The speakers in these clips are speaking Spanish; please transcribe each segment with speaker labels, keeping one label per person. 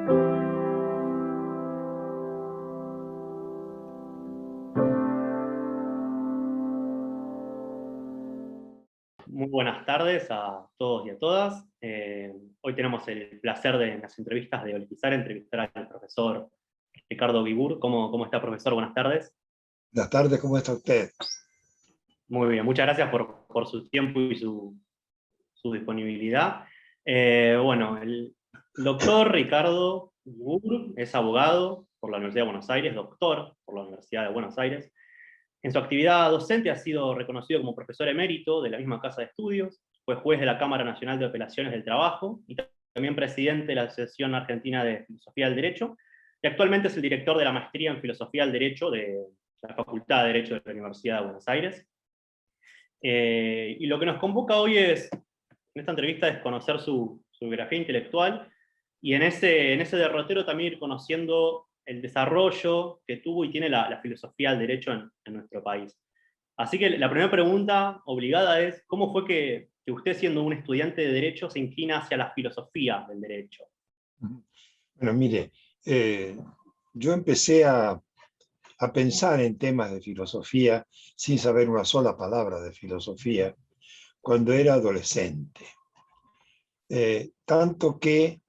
Speaker 1: Muy buenas tardes a todos y a todas. Hoy tenemos el placer de, en las entrevistas de Olquizar, entrevistar al profesor Ricardo Guibur. ¿Cómo está, profesor? Buenas tardes.
Speaker 2: Buenas tardes, ¿cómo está usted?
Speaker 1: Muy bien, muchas gracias por su tiempo y su disponibilidad. Bueno, el doctor Ricardo Guibur es abogado por la Universidad de Buenos Aires, doctor por la Universidad de Buenos Aires. En su actividad docente ha sido reconocido como profesor emérito de la misma casa de estudios, fue juez de la Cámara Nacional de Apelaciones del Trabajo y también presidente de la Asociación Argentina de Filosofía del Derecho, y actualmente es el director de la Maestría en Filosofía del Derecho de la Facultad de Derecho de la Universidad de Buenos Aires. Y lo que nos convoca hoy en esta entrevista es conocer su biografía intelectual, y en ese derrotero también ir conociendo el desarrollo que tuvo y tiene la filosofía del derecho en nuestro país. Así que la primera pregunta obligada es, ¿cómo fue que usted, siendo un estudiante de derecho, se inclina hacia la filosofía del derecho?
Speaker 2: Bueno, mire, yo empecé a pensar en temas de filosofía sin saber una sola palabra de filosofía cuando era adolescente. Tanto que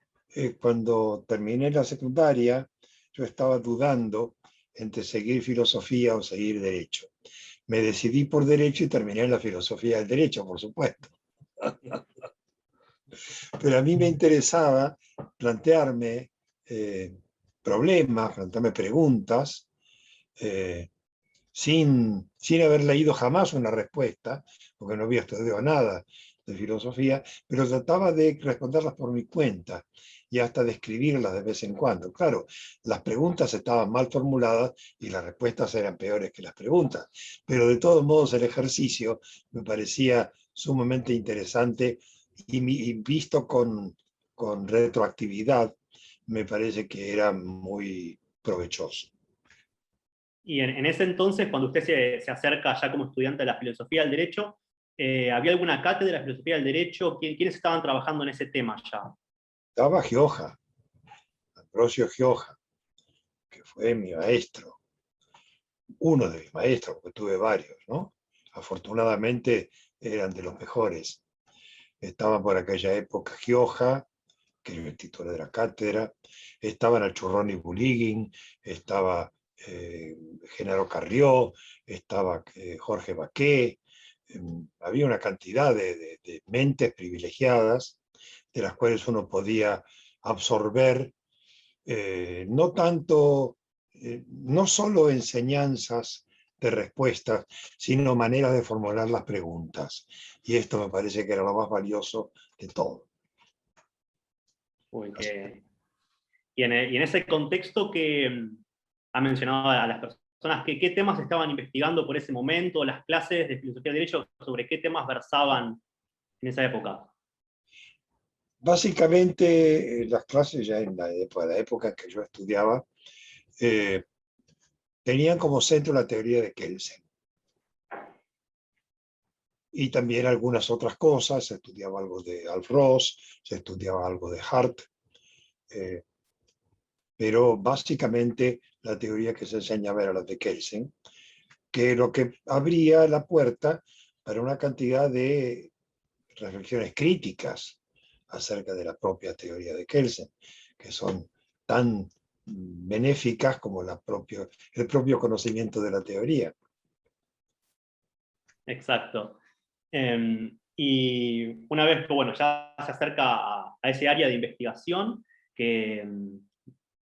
Speaker 2: cuando terminé la secundaria, yo estaba dudando entre seguir filosofía o seguir derecho. Me decidí por derecho y terminé en la filosofía del derecho, por supuesto. Pero a mí me interesaba plantearme problemas, plantearme preguntas, sin haber leído jamás una respuesta, porque no había estudiado nada de filosofía, pero trataba de responderlas por mi cuenta y hasta de escribirlas de vez en cuando. Claro, las preguntas estaban mal formuladas y las respuestas eran peores que las preguntas, pero de todos modos el ejercicio me parecía sumamente interesante y visto con retroactividad me parece que era muy provechoso.
Speaker 1: Y en ese entonces, cuando usted se acerca ya como estudiante de la filosofía del derecho, ¿había alguna cátedra de filosofía del derecho? ¿Quiénes estaban trabajando en ese tema ya?
Speaker 2: Estaba Gioja, Ambrosio Gioja, que fue mi maestro, uno de mis maestros, porque tuve varios, ¿no? Afortunadamente eran de los mejores. Estaba por aquella época Gioja, que era el titular de la cátedra, estaban Achurrón y Bulíguin, estaba Genaro Carrió, estaba Jorge Baqué, había una cantidad de mentes privilegiadas de las cuales uno podía absorber no tanto, no solo enseñanzas de respuestas, sino maneras de formular las preguntas. Y esto me parece que era lo más valioso de todo.
Speaker 1: Y en ese contexto que ha mencionado a las personas, ¿qué temas estaban investigando por ese momento? Las clases de filosofía del derecho, ¿sobre qué temas versaban en esa época?
Speaker 2: Básicamente, las clases ya en la época en que yo estudiaba, tenían como centro la teoría de Kelsen. Y también algunas otras cosas, se estudiaba algo de Alf Ross, se estudiaba algo de Hart, pero básicamente la teoría que se enseñaba era la de Kelsen, que lo que abría la puerta para una cantidad de reflexiones críticas acerca de la propia teoría de Kelsen, que son tan benéficas como el propio conocimiento de la teoría.
Speaker 1: Exacto. Y una vez que, bueno, ya se acerca a ese área de investigación, que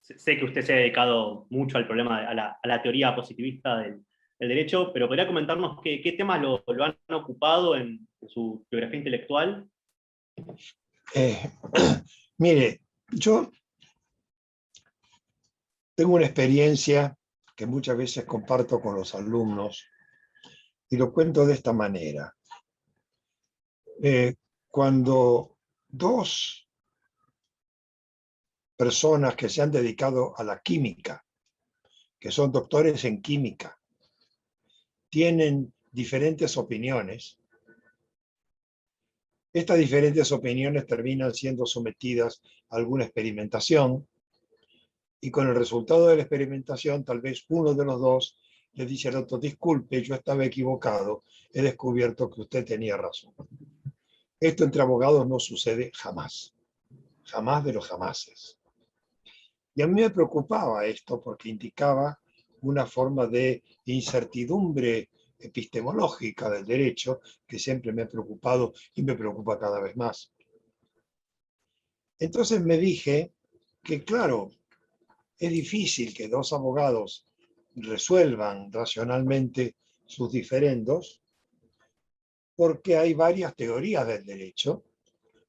Speaker 1: sé que usted se ha dedicado mucho al problema, a la teoría positivista del derecho, pero ¿podría comentarnos qué temas lo han ocupado en su biografía intelectual?
Speaker 2: Mire, yo tengo una experiencia que muchas veces comparto con los alumnos y lo cuento de esta manera. Cuando dos personas que se han dedicado a la química, que son doctores en química, tienen diferentes opiniones, estas diferentes opiniones terminan siendo sometidas a alguna experimentación y con el resultado de la experimentación, tal vez uno de los dos le dice al otro, disculpe, yo estaba equivocado, he descubierto que usted tenía razón. Esto entre abogados no sucede jamás, jamás de los jamases. Y a mí me preocupaba esto porque indicaba una forma de incertidumbre epistemológica del derecho que siempre me ha preocupado y me preocupa cada vez más. Entonces me dije que, claro, es difícil que dos abogados resuelvan racionalmente sus diferendos porque hay varias teorías del derecho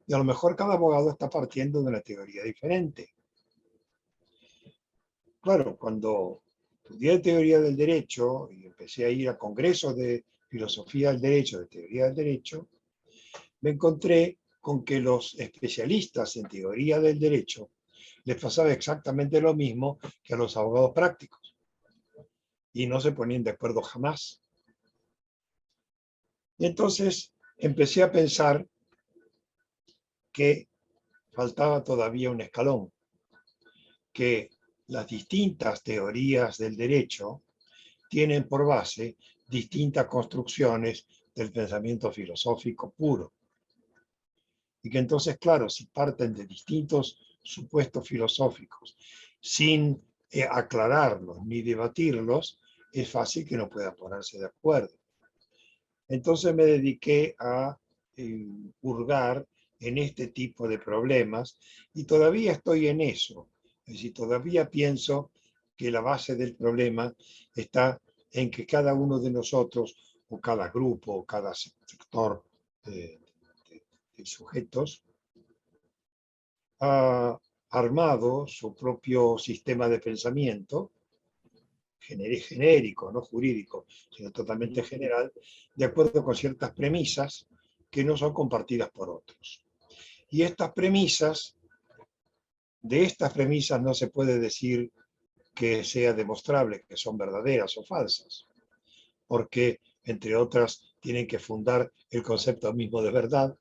Speaker 2: y a lo mejor cada abogado está partiendo de una teoría diferente. Claro, cuando estudié teoría del derecho y empecé a ir a congresos de filosofía del derecho, de teoría del derecho, me encontré con que los especialistas en teoría del derecho les pasaba exactamente lo mismo que a los abogados prácticos y no se ponían de acuerdo jamás. Y entonces empecé a pensar que faltaba todavía un escalón, que las distintas teorías del derecho tienen por base distintas construcciones del pensamiento filosófico puro. Y que entonces, claro, si parten de distintos supuestos filosóficos sin aclararlos ni debatirlos, es fácil que no puedan ponerse de acuerdo. Entonces me dediqué a hurgar en este tipo de problemas y todavía estoy en eso. Es decir, todavía pienso que la base del problema está en que cada uno de nosotros, o cada grupo, o cada sector de sujetos, ha armado su propio sistema de pensamiento genérico, no jurídico, sino totalmente general, de acuerdo con ciertas premisas que no son compartidas por otros. Y de estas premisas no se puede decir que sea demostrable que son verdaderas o falsas, porque, entre otras, tienen que fundar el concepto mismo de verdad,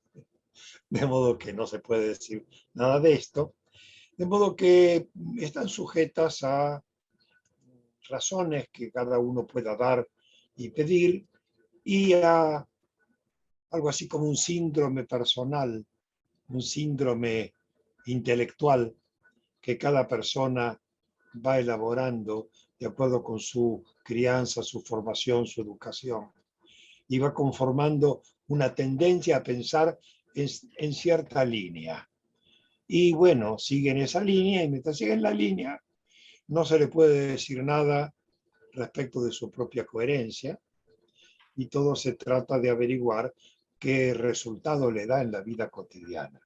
Speaker 2: de modo que no se puede decir nada de esto, de modo que están sujetas a razones que cada uno pueda dar y pedir, y a algo así como un síndrome personal, un síndrome intelectual que cada persona va elaborando de acuerdo con su crianza, su formación, su educación, y va conformando una tendencia a pensar en cierta línea. Y bueno, siguen esa línea y mientras siguen la línea, no se le puede decir nada respecto de su propia coherencia y todo se trata de averiguar qué resultado le da en la vida cotidiana.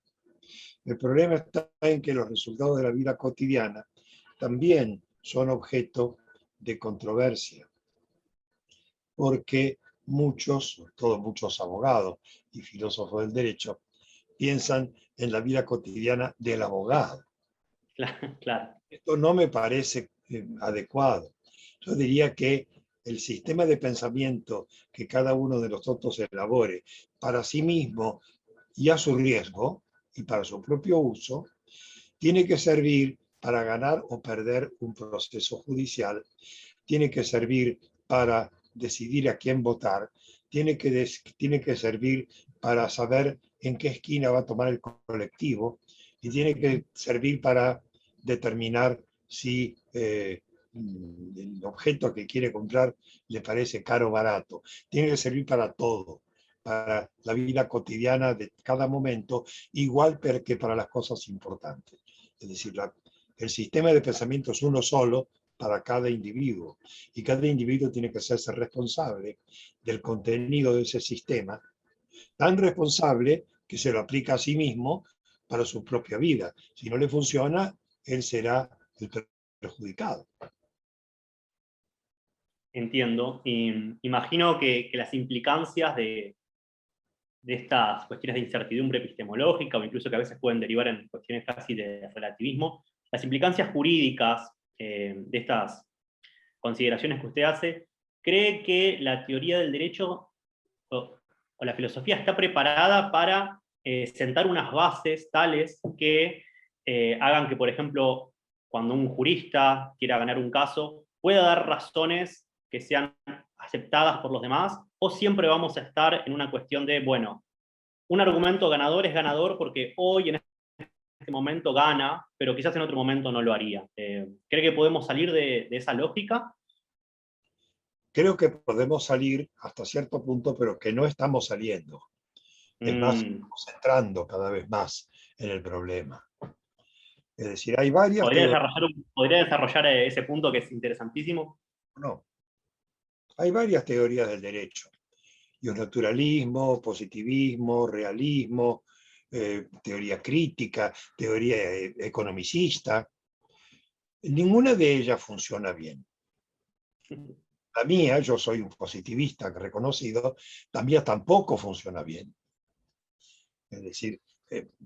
Speaker 2: El problema está en que los resultados de la vida cotidiana también son objeto de controversia, porque muchos, sobre todo muchos abogados y filósofos del derecho, piensan en la vida cotidiana del abogado.
Speaker 1: Claro.
Speaker 2: Esto no me parece adecuado. Yo diría que el sistema de pensamiento que cada uno de nosotros elabore para sí mismo y a su riesgo y para su propio uso, tiene que servir para ganar o perder un proceso judicial, tiene que servir para decidir a quién votar, tiene que servir para saber en qué esquina va a tomar el colectivo y tiene que servir para determinar si el objeto que quiere comprar le parece caro o barato. Tiene que servir para todo, para la vida cotidiana de cada momento, igual que para las cosas importantes. Es decir, el sistema de pensamiento es uno solo para cada individuo y cada individuo tiene que hacerse responsable del contenido de ese sistema, tan responsable que se lo aplica a sí mismo para su propia vida. Si no le funciona, él será el perjudicado.
Speaker 1: Entiendo. Y imagino que las implicancias de estas cuestiones de incertidumbre epistemológica, o incluso que a veces pueden derivar en cuestiones casi de relativismo, las implicancias jurídicas de estas consideraciones que usted hace, ¿cree que la teoría del derecho o la filosofía está preparada para sentar unas bases tales que hagan que, por ejemplo, cuando un jurista quiera ganar un caso, pueda dar razones que sean aceptadas por los demás, o siempre vamos a estar en una cuestión de, bueno, un argumento ganador es ganador porque hoy en este momento gana, pero quizás en otro momento no lo haría. ¿Cree que podemos salir de esa lógica?
Speaker 2: Creo que podemos salir hasta cierto punto, pero que no estamos saliendo. Es más, estamos entrando cada vez más en el problema. Es decir, hay varias teorías.
Speaker 1: ¿Podría desarrollar ese punto que es interesantísimo?
Speaker 2: No, hay varias teorías del derecho. Y un naturalismo, positivismo, realismo, teoría crítica, teoría economicista. Ninguna de ellas funciona bien. La mía, yo soy un positivista reconocido, también tampoco funciona bien. Es decir,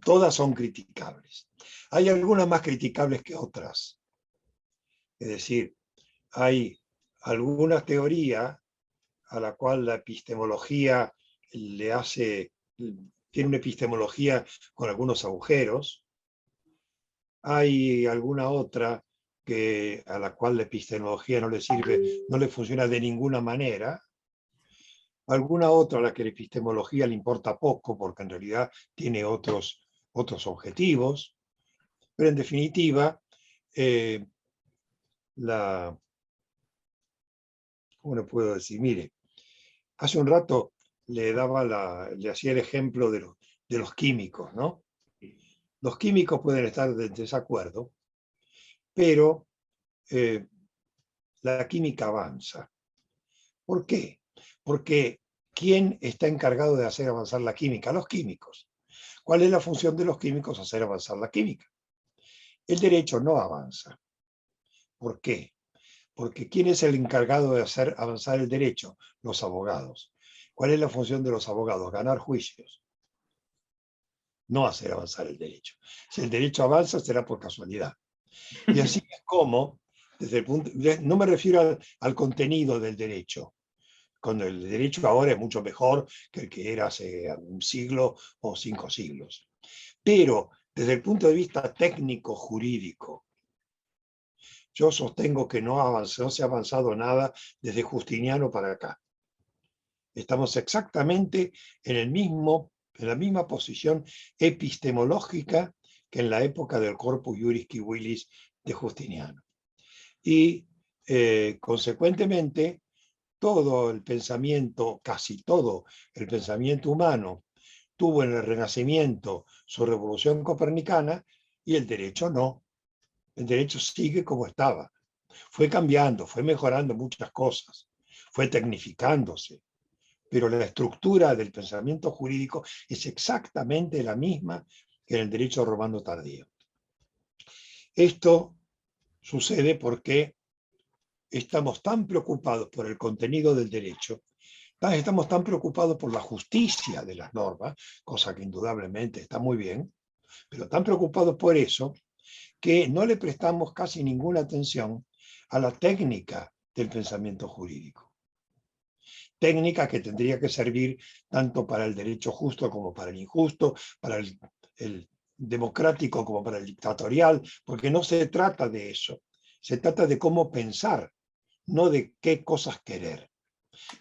Speaker 2: todas son criticables. Hay algunas más criticables que otras. Es decir, hay alguna teoría a la cual la epistemología tiene una epistemología con algunos agujeros. Hay alguna otra a la cual la epistemología no le sirve, no le funciona de ninguna manera. Alguna otra a la que la epistemología le importa poco, porque en realidad tiene otros objetivos. Pero en definitiva, ¿cómo le puedo decir? Mire, hace un rato le hacía el ejemplo de los químicos, ¿no? Los químicos pueden estar en desacuerdo, pero la química avanza. ¿Por qué? Porque ¿quién está encargado de hacer avanzar la química? Los químicos. ¿Cuál es la función de los químicos? Hacer avanzar la química. El derecho no avanza. ¿Por qué? Porque ¿quién es el encargado de hacer avanzar el derecho? Los abogados. ¿Cuál es la función de los abogados? Ganar juicios, no hacer avanzar el derecho. Si el derecho avanza, será por casualidad. Y así es como, no me refiero al contenido del derecho, cuando el derecho ahora es mucho mejor que el que era hace un siglo o 5 siglos. Pero desde el punto de vista técnico-jurídico, yo sostengo que no se ha avanzado nada desde Justiniano para acá. Estamos exactamente en la misma posición epistemológica que en la época del Corpus Juris Civilis de Justiniano. Y consecuentemente, todo el pensamiento, casi todo el pensamiento humano, tuvo en el Renacimiento su revolución copernicana y el derecho no. El derecho sigue como estaba. Fue cambiando, fue mejorando muchas cosas, fue tecnificándose, pero la estructura del pensamiento jurídico es exactamente la misma que en el derecho romano tardío. Esto sucede porque estamos tan preocupados por el contenido del derecho, estamos tan preocupados por la justicia de las normas, cosa que indudablemente está muy bien, pero tan preocupados por eso que no le prestamos casi ninguna atención a la técnica del pensamiento jurídico. Técnica que tendría que servir tanto para el derecho justo como para el injusto, para el democrático como para el dictatorial, porque no se trata de eso. Se trata de cómo pensar, no de qué cosas querer.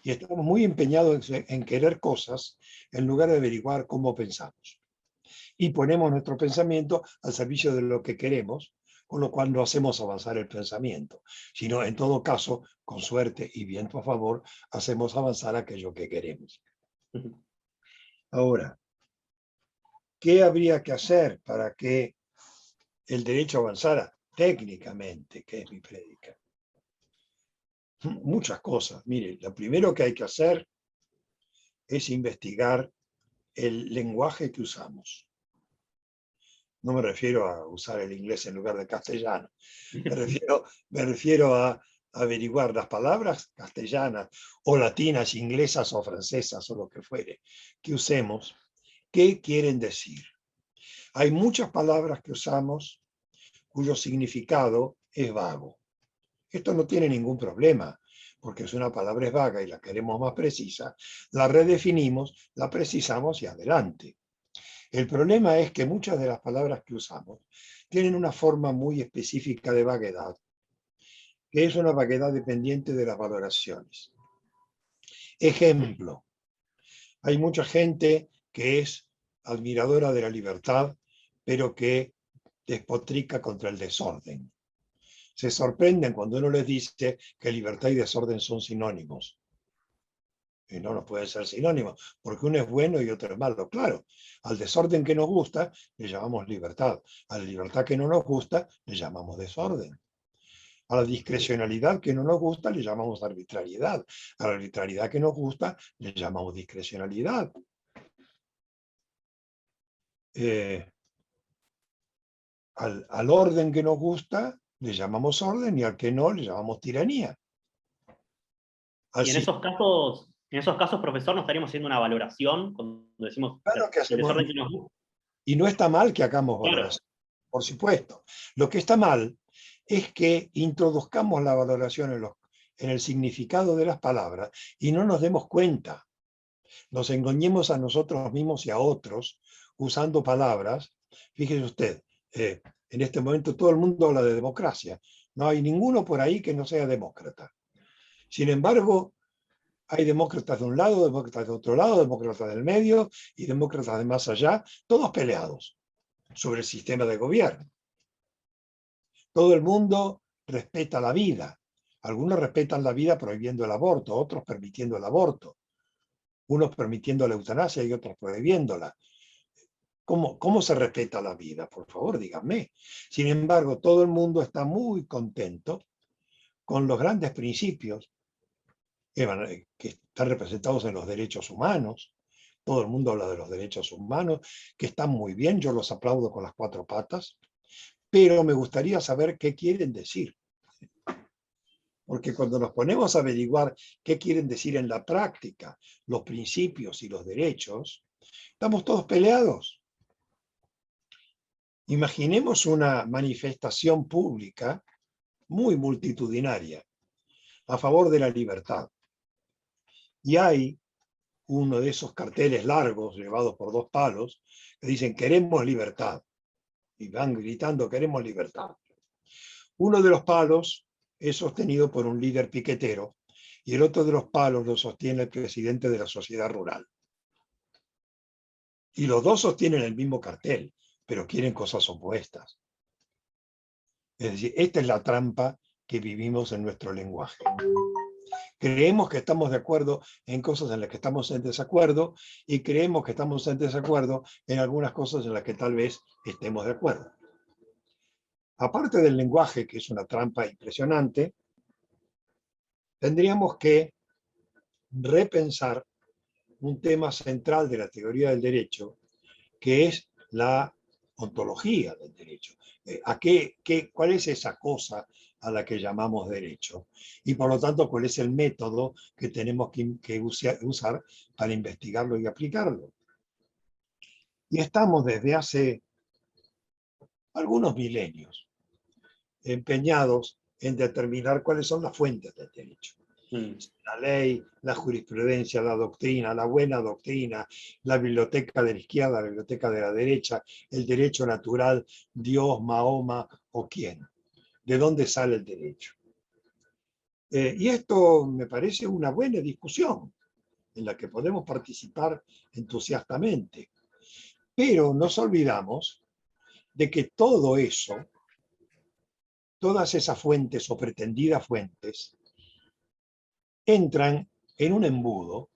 Speaker 2: Y estamos muy empeñados en querer cosas en lugar de averiguar cómo pensamos. Y ponemos nuestro pensamiento al servicio de lo que queremos, con lo cual no hacemos avanzar el pensamiento, sino en todo caso, con suerte y viento a favor, hacemos avanzar aquello que queremos. Ahora, ¿qué habría que hacer para que el derecho avanzara técnicamente, que es mi prédica? Muchas cosas. Mire, lo primero que hay que hacer es investigar el lenguaje que usamos. No me refiero a usar el inglés en lugar de castellano. Me refiero a averiguar las palabras castellanas o latinas, inglesas o francesas o lo que fuere que usemos, qué quieren decir. Hay muchas palabras que usamos cuyo significado es vago. Esto no tiene ningún problema, porque si una palabra es vaga y la queremos más precisa, la redefinimos, la precisamos y adelante. El problema es que muchas de las palabras que usamos tienen una forma muy específica de vaguedad, que es una vaguedad dependiente de las valoraciones. Ejemplo, hay mucha gente que es admiradora de la libertad, pero que despotrica contra el desorden. Se sorprenden cuando uno les dice que libertad y desorden son sinónimos. Y no pueden ser sinónimos, porque uno es bueno y otro es malo. Claro, al desorden que nos gusta le llamamos libertad. A la libertad que no nos gusta le llamamos desorden. A la discrecionalidad que no nos gusta le llamamos arbitrariedad. A la arbitrariedad que nos gusta le llamamos discrecionalidad. Al orden que nos gusta le llamamos orden y al que no le llamamos tiranía.
Speaker 1: Y en esos casos, profesor, nos estaríamos haciendo una valoración cuando decimos
Speaker 2: Claro que
Speaker 1: el
Speaker 2: hacemos,
Speaker 1: desorden que nos gusta.
Speaker 2: y no está mal que hagamos
Speaker 1: Claro,
Speaker 2: valoración, por supuesto. Lo que está mal es que introduzcamos la valoración en el significado de las palabras y no nos demos cuenta. Nos engañemos a nosotros mismos y a otros usando palabras. Fíjese usted, en este momento todo el mundo habla de democracia. No hay ninguno por ahí que no sea demócrata. Sin embargo, hay demócratas de un lado, demócratas de otro lado, demócratas del medio y demócratas de más allá, todos peleados sobre el sistema de gobierno. Todo el mundo respeta la vida. Algunos respetan la vida prohibiendo el aborto, otros permitiendo el aborto, unos permitiendo la eutanasia y otros prohibiéndola. ¿Cómo se respeta la vida? Por favor, díganme. Sin embargo, todo el mundo está muy contento con los grandes principios que están representados en los derechos humanos. Todo el mundo habla de los derechos humanos, que están muy bien, yo los aplaudo con las cuatro patas, pero me gustaría saber qué quieren decir. Porque cuando nos ponemos a averiguar qué quieren decir en la práctica los principios y los derechos, estamos todos peleados. Imaginemos una manifestación pública muy multitudinaria a favor de la libertad. Y hay uno de esos carteles largos llevados por dos palos que dicen queremos libertad. Y van gritando queremos libertad. Uno de los palos es sostenido por un líder piquetero y el otro de los palos lo sostiene el presidente de la sociedad rural. Y los dos sostienen el mismo cartel, pero quieren cosas opuestas. Es decir, esta es la trampa que vivimos en nuestro lenguaje. Creemos que estamos de acuerdo en cosas en las que estamos en desacuerdo y creemos que estamos en desacuerdo en algunas cosas en las que tal vez estemos de acuerdo. Aparte del lenguaje, que es una trampa impresionante, tendríamos que repensar un tema central de la teoría del derecho, que es la ontología del derecho. ¿Cuál es esa cosa a la que llamamos derecho? Y por lo tanto, ¿cuál es el método que tenemos que usar para investigarlo y aplicarlo? Y estamos desde hace algunos milenios empeñados en determinar cuáles son las fuentes del derecho. La ley, la jurisprudencia, la doctrina, la buena doctrina, la biblioteca de la izquierda, la biblioteca de la derecha, el derecho natural, Dios, Mahoma o quién. ¿De dónde sale el derecho? Y esto me parece una buena discusión en la que podemos participar entusiastamente. Pero nos olvidamos de que todo eso, todas esas fuentes o pretendidas fuentes, entran en un embudo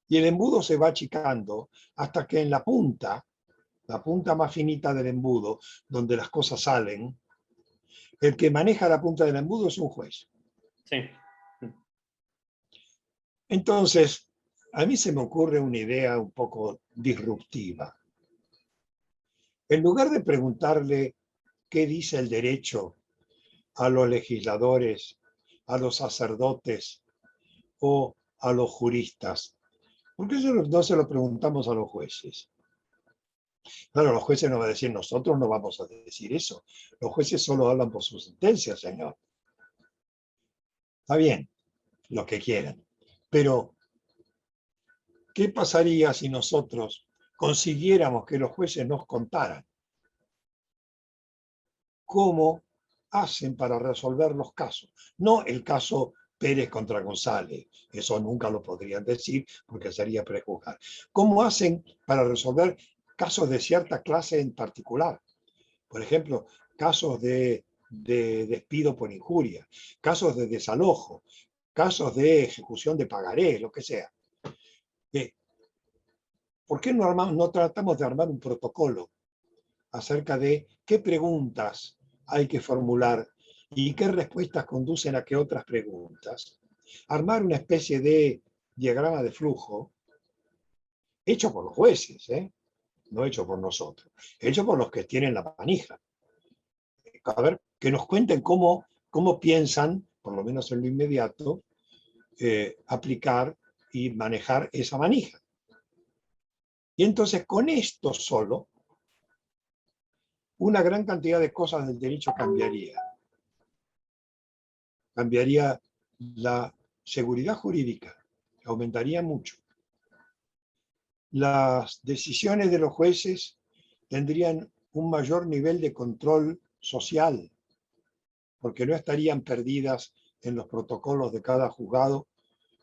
Speaker 2: y el embudo se va achicando hasta que en la punta más finita del embudo, donde las cosas salen, el que maneja la punta del embudo es un juez.
Speaker 1: Sí.
Speaker 2: Entonces, a mí se me ocurre una idea un poco disruptiva. En lugar de preguntarle qué dice el derecho a los legisladores, a los sacerdotes o a los juristas, ¿por qué no se lo preguntamos a los jueces? Claro, los jueces no van a decir, nosotros no vamos a decir eso. Los jueces solo hablan por sus sentencias, señor. Está bien, lo que quieran. Pero, ¿qué pasaría si nosotros consiguiéramos que los jueces nos contaran cómo hacen para resolver los casos. No el caso Pérez contra González, eso nunca lo podrían decir porque sería prejuzgar. ¿Cómo hacen para resolver casos de cierta clase en particular? Por ejemplo, casos de despido por injuria, casos de desalojo, casos de ejecución de pagaré, lo que sea. ¿Por qué no tratamos de armar un protocolo acerca de qué preguntas hay que formular y qué respuestas conducen a qué otras preguntas? Armar una especie de diagrama de flujo hecho por los jueces, no hecho por nosotros, hecho por los que tienen la manija. A ver, que nos cuenten cómo piensan, por lo menos en lo inmediato, aplicar y manejar esa manija. Y entonces con esto solo, una gran cantidad de cosas del derecho cambiaría. Cambiaría la seguridad jurídica, aumentaría mucho. Las decisiones de los jueces tendrían un mayor nivel de control social, porque no estarían perdidas en los protocolos de cada juzgado,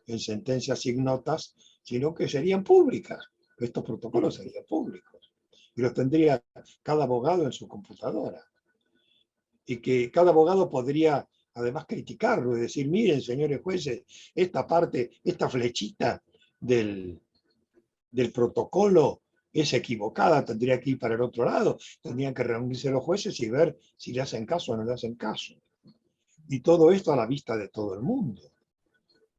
Speaker 2: en sentencias ignotas, sino que serían públicas. Estos protocolos serían públicos. Y los tendría cada abogado en su computadora. Y que cada abogado podría además criticarlo y decir, miren, señores jueces, esta parte, esta flechita del protocolo es equivocada, tendría que ir para el otro lado, tendrían que reunirse los jueces y ver si le hacen caso o no le hacen caso. Y todo esto a la vista de todo el mundo.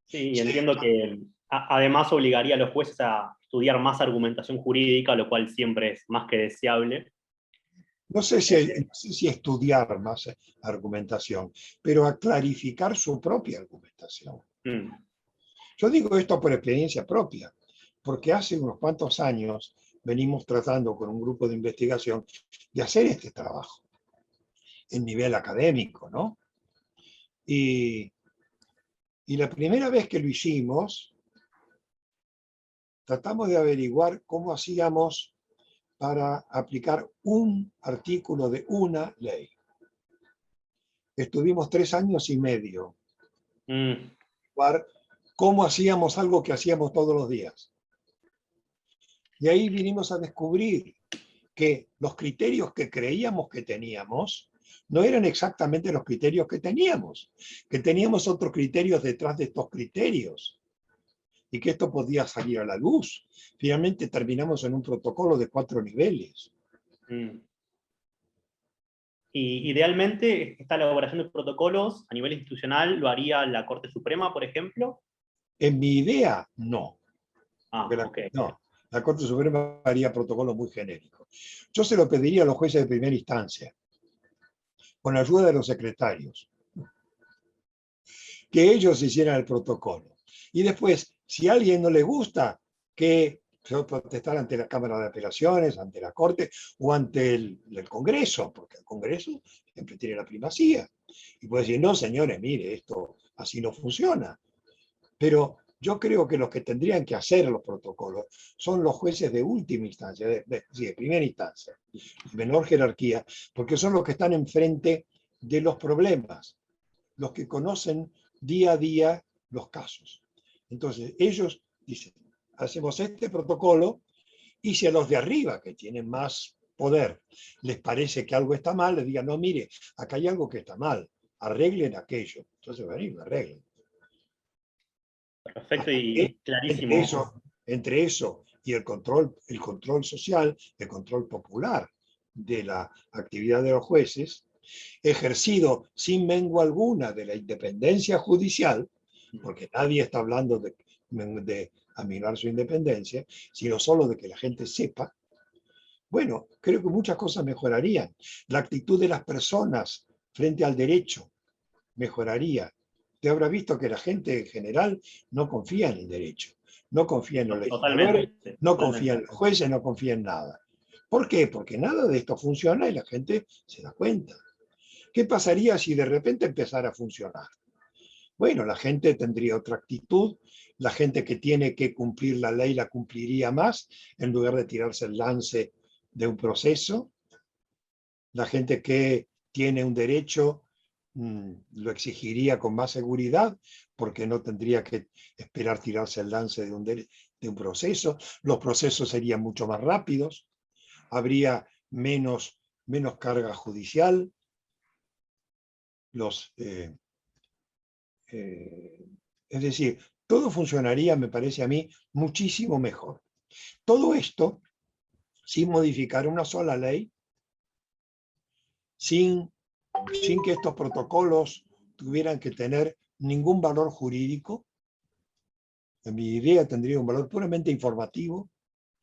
Speaker 1: Sí, y entiendo que además obligaría a los jueces a estudiar más argumentación jurídica, lo cual siempre es más que deseable.
Speaker 2: No sé si estudiar más argumentación, pero a clarificar su propia argumentación. Yo digo esto por experiencia propia, porque hace unos cuantos años venimos tratando con un grupo de investigación de hacer este trabajo en nivel académico, ¿no? Y la primera vez que lo hicimos, tratamos de averiguar cómo hacíamos para aplicar un artículo de una ley. Estuvimos 3 años y medio para cómo hacíamos algo que hacíamos todos los días. Y ahí vinimos a descubrir que los criterios que creíamos que teníamos no eran exactamente los criterios que teníamos otros criterios detrás de estos criterios, y que esto podía salir a la luz. Finalmente terminamos en un protocolo de 4 niveles.
Speaker 1: Y idealmente, esta elaboración de protocolos a nivel institucional lo haría la Corte Suprema, por ejemplo.
Speaker 2: En mi idea, no.
Speaker 1: Okay.
Speaker 2: No, la Corte Suprema haría protocolos muy genéricos. Yo se lo pediría a los jueces de primera instancia, con la ayuda de los secretarios, que ellos hicieran el protocolo. Y después, si a alguien no le gusta, que protestar ante la Cámara de Apelaciones, ante la Corte o ante el Congreso, porque el Congreso siempre tiene la primacía. Y puede decir, no, señores, mire, esto así no funciona. Pero yo creo que los que tendrían que hacer los protocolos son los jueces de última instancia, de primera instancia, de menor jerarquía, porque son los que están enfrente de los problemas, los que conocen día a día los casos. Entonces, ellos dicen, hacemos este protocolo, y si a los de arriba, que tienen más poder, les parece que algo está mal, les digan, no, mire, acá hay algo que está mal, arreglen aquello. Entonces, van y lo arreglen.
Speaker 1: Perfecto y clarísimo.
Speaker 2: Entre eso y el control social, el control popular de la actividad de los jueces, ejercido sin mengua alguna de la independencia judicial, porque nadie está hablando de aminorar su independencia, sino solo de que la gente sepa. Bueno, creo que muchas cosas mejorarían. La actitud de las personas frente al derecho mejoraría. Te habrá visto que la gente en general no confía en el derecho, no confía en los legisladores, no confía en los jueces, no confía en nada. ¿Por qué? Porque nada de esto funciona y la gente se da cuenta. ¿Qué pasaría si de repente empezara a funcionar? Bueno, la gente tendría otra actitud, la gente que tiene que cumplir la ley la cumpliría más, en lugar de tirarse el lance de un proceso. La gente que tiene un derecho, lo exigiría con más seguridad, porque no tendría que esperar tirarse el lance de un proceso. Los procesos serían mucho más rápidos, habría menos carga judicial, es decir, todo funcionaría, me parece a mí, muchísimo mejor. Todo esto sin modificar una sola ley, sin que estos protocolos tuvieran que tener ningún valor jurídico. En mi idea tendría un valor puramente informativo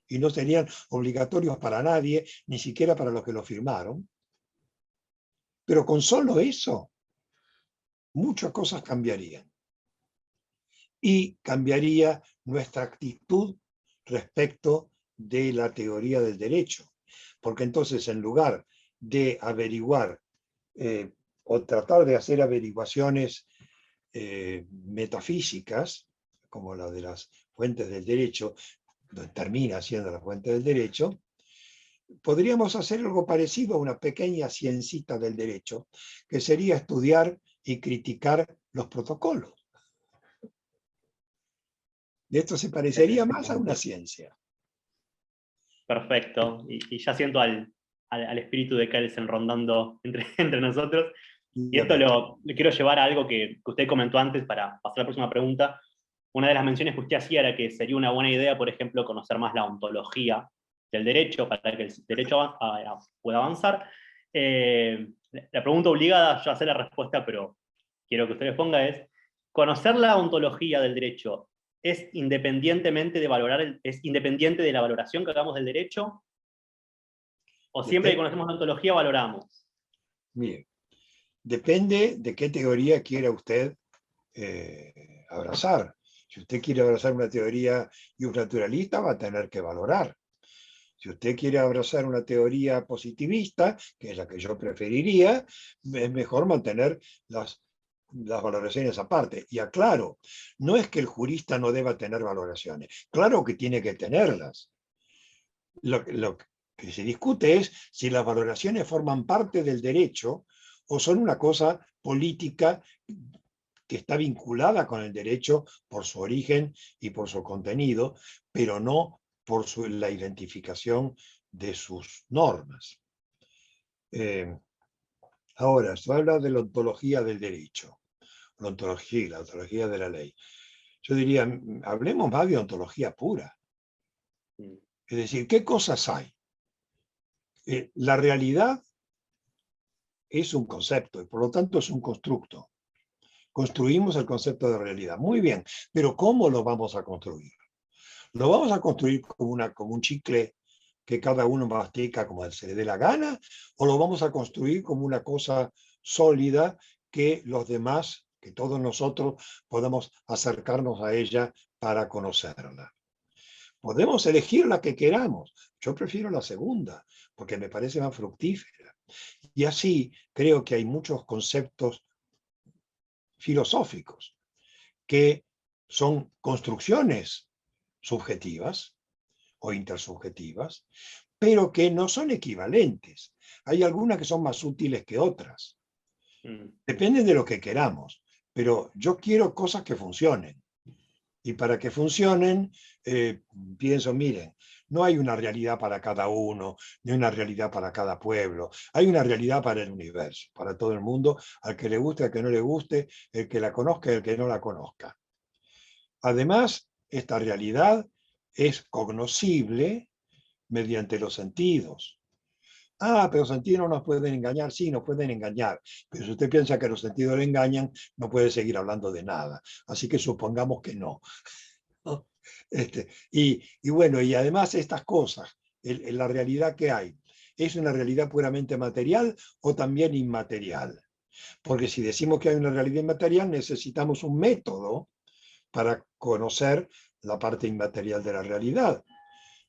Speaker 2: y no serían obligatorios para nadie, ni siquiera para los que lo firmaron. Pero con solo eso, muchas cosas cambiarían. Y cambiaría nuestra actitud respecto de la teoría del derecho. Porque entonces, en lugar de averiguar o tratar de hacer averiguaciones metafísicas, como la de las fuentes del derecho, termina siendo la fuente del derecho, podríamos hacer algo parecido a una pequeña ciencita del derecho, que sería estudiar y criticar los protocolos. De esto se parecería más a una ciencia.
Speaker 1: Perfecto. Y ya siento al espíritu de Kelsen rondando entre nosotros. Y esto lo quiero llevar a algo que usted comentó antes para pasar a la próxima pregunta. Una de las menciones que usted hacía era que sería una buena idea, por ejemplo, conocer más la ontología del derecho para que el derecho pueda avanzar. La pregunta obligada, yo sé la respuesta, pero quiero que usted responda, es: ¿conocer la ontología del derecho es independientemente de es independiente de la valoración que hagamos del derecho? ¿O siempre que conocemos la ontología valoramos?
Speaker 2: Mire, depende de qué teoría quiera usted abrazar. Si usted quiere abrazar una teoría naturalista, va a tener que valorar. Si usted quiere abrazar una teoría positivista, que es la que yo preferiría, es mejor mantener las valoraciones aparte. Y aclaro, no es que el jurista no deba tener valoraciones, claro que tiene que tenerlas. Lo que se discute es si las valoraciones forman parte del derecho o son una cosa política que está vinculada con el derecho por su origen y por su contenido, pero no por la identificación de sus normas. Ahora, se habla de la ontología del derecho, la ontología de la ley. Yo diría, hablemos más de ontología pura. Es decir, ¿qué cosas hay? La realidad es un concepto y por lo tanto es un constructo. Construimos el concepto de realidad. Muy bien, pero ¿cómo lo vamos a construir? ¿Lo vamos a construir como un chicle que cada uno mastica como se le dé la gana? ¿O lo vamos a construir como una cosa sólida que los demás, que todos nosotros podamos acercarnos a ella para conocerla? Podemos elegir la que queramos. Yo prefiero la segunda, porque me parece más fructífera. Y así creo que hay muchos conceptos filosóficos que son construcciones subjetivas o intersubjetivas, pero que no son equivalentes. Hay algunas que son más útiles que otras. Depende de lo que queramos, pero yo quiero cosas que funcionen. Y para que funcionen, pienso, miren, no hay una realidad para cada uno, ni una realidad para cada pueblo. Hay una realidad para el universo, para todo el mundo, al que le guste, al que no le guste, el que la conozca y el que no la conozca. Además, esta realidad es cognoscible mediante los sentidos. Ah, pero los sentidos no nos pueden engañar. Sí, nos pueden engañar. Pero si usted piensa que los sentidos le engañan, no puede seguir hablando de nada. Así que supongamos que no. Y bueno, y además estas cosas, la realidad que hay, ¿es una realidad puramente material o también inmaterial? Porque si decimos que hay una realidad inmaterial, necesitamos un método para conocer la parte inmaterial de la realidad.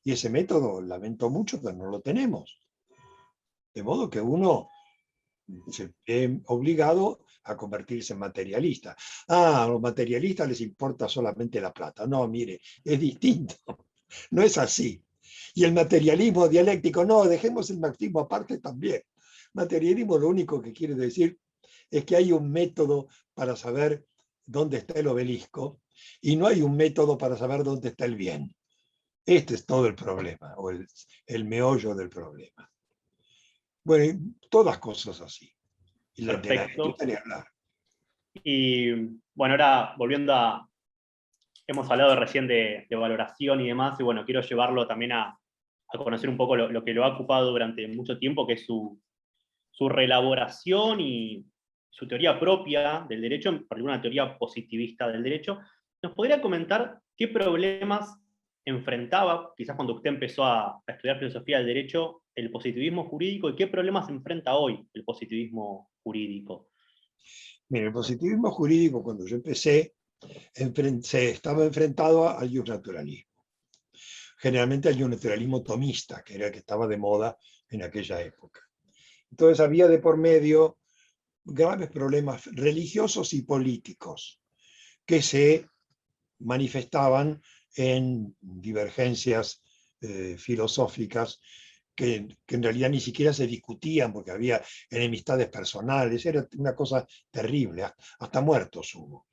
Speaker 2: Y ese método, lamento mucho, pero no lo tenemos. De modo que uno se ve obligado a convertirse en materialista. Ah, a los materialistas les importa solamente la plata. No, mire, es distinto. No es así. Y el materialismo dialéctico, no, dejemos el marxismo aparte también. Materialismo lo único que quiere decir es que hay un método para saber dónde está el obelisco y no hay un método para saber dónde está el bien. Este es todo el problema, o el meollo del problema. Bueno, y todas cosas así. Y de la
Speaker 1: Perfecto.
Speaker 2: ética ni hablar.
Speaker 1: Y bueno, ahora volviendo a, hemos hablado recién de valoración y demás, y bueno, quiero llevarlo también a conocer un poco lo que lo ha ocupado durante mucho tiempo, que es su reelaboración y su teoría propia del derecho, en particular una teoría positivista del derecho. ¿Nos podría comentar qué problemas enfrentaba, quizás cuando usted empezó a estudiar filosofía del derecho, el positivismo jurídico, y qué problemas enfrenta hoy el positivismo jurídico?
Speaker 2: Mire, el positivismo jurídico, cuando yo empecé, se estaba enfrentado al naturalismo. Generalmente al naturalismo tomista, que era el que estaba de moda en aquella época. Entonces había de por medio graves problemas religiosos y políticos que se manifestaban en divergencias filosóficas que en realidad ni siquiera se discutían porque había enemistades personales, era una cosa terrible, hasta muertos hubo.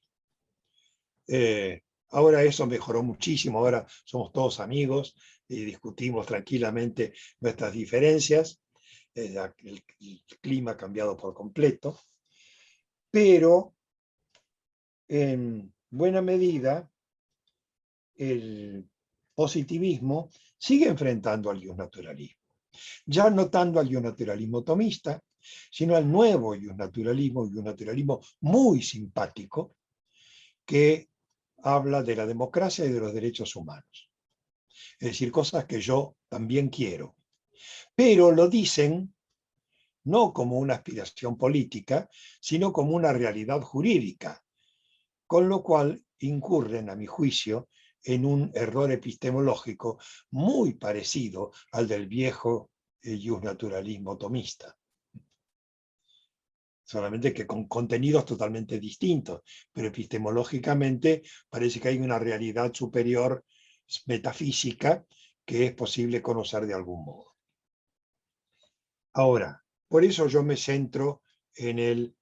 Speaker 2: Ahora eso mejoró muchísimo, ahora somos todos amigos y discutimos tranquilamente nuestras diferencias, el clima ha cambiado por completo, pero en buena medida el positivismo sigue enfrentando al naturalismo, ya no tanto al naturalismo tomista, sino al nuevo naturalismo y un naturalismo muy simpático que habla de la democracia y de los derechos humanos. Es decir, cosas que yo también quiero. Pero lo dicen no como una aspiración política, sino como una realidad jurídica, con lo cual incurren, a mi juicio, en un error epistemológico muy parecido al del viejo naturalismo tomista. Solamente que con contenidos totalmente distintos, pero epistemológicamente parece que hay una realidad superior metafísica que es posible conocer de algún modo. Ahora, por eso yo me centro en el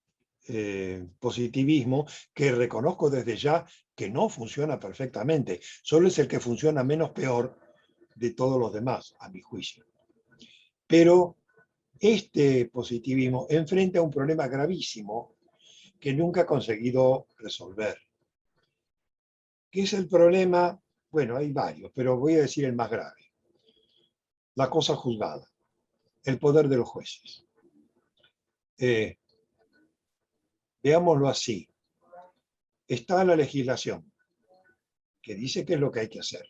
Speaker 2: positivismo, que reconozco desde ya que no funciona perfectamente, solo es el que funciona menos peor de todos los demás, a mi juicio. Pero este positivismo enfrenta un problema gravísimo que nunca ha conseguido resolver. ¿Qué es el problema? Bueno, hay varios, pero voy a decir el más grave. La cosa juzgada, el poder de los jueces. Veámoslo así. Está la legislación, que dice qué es lo que hay que hacer.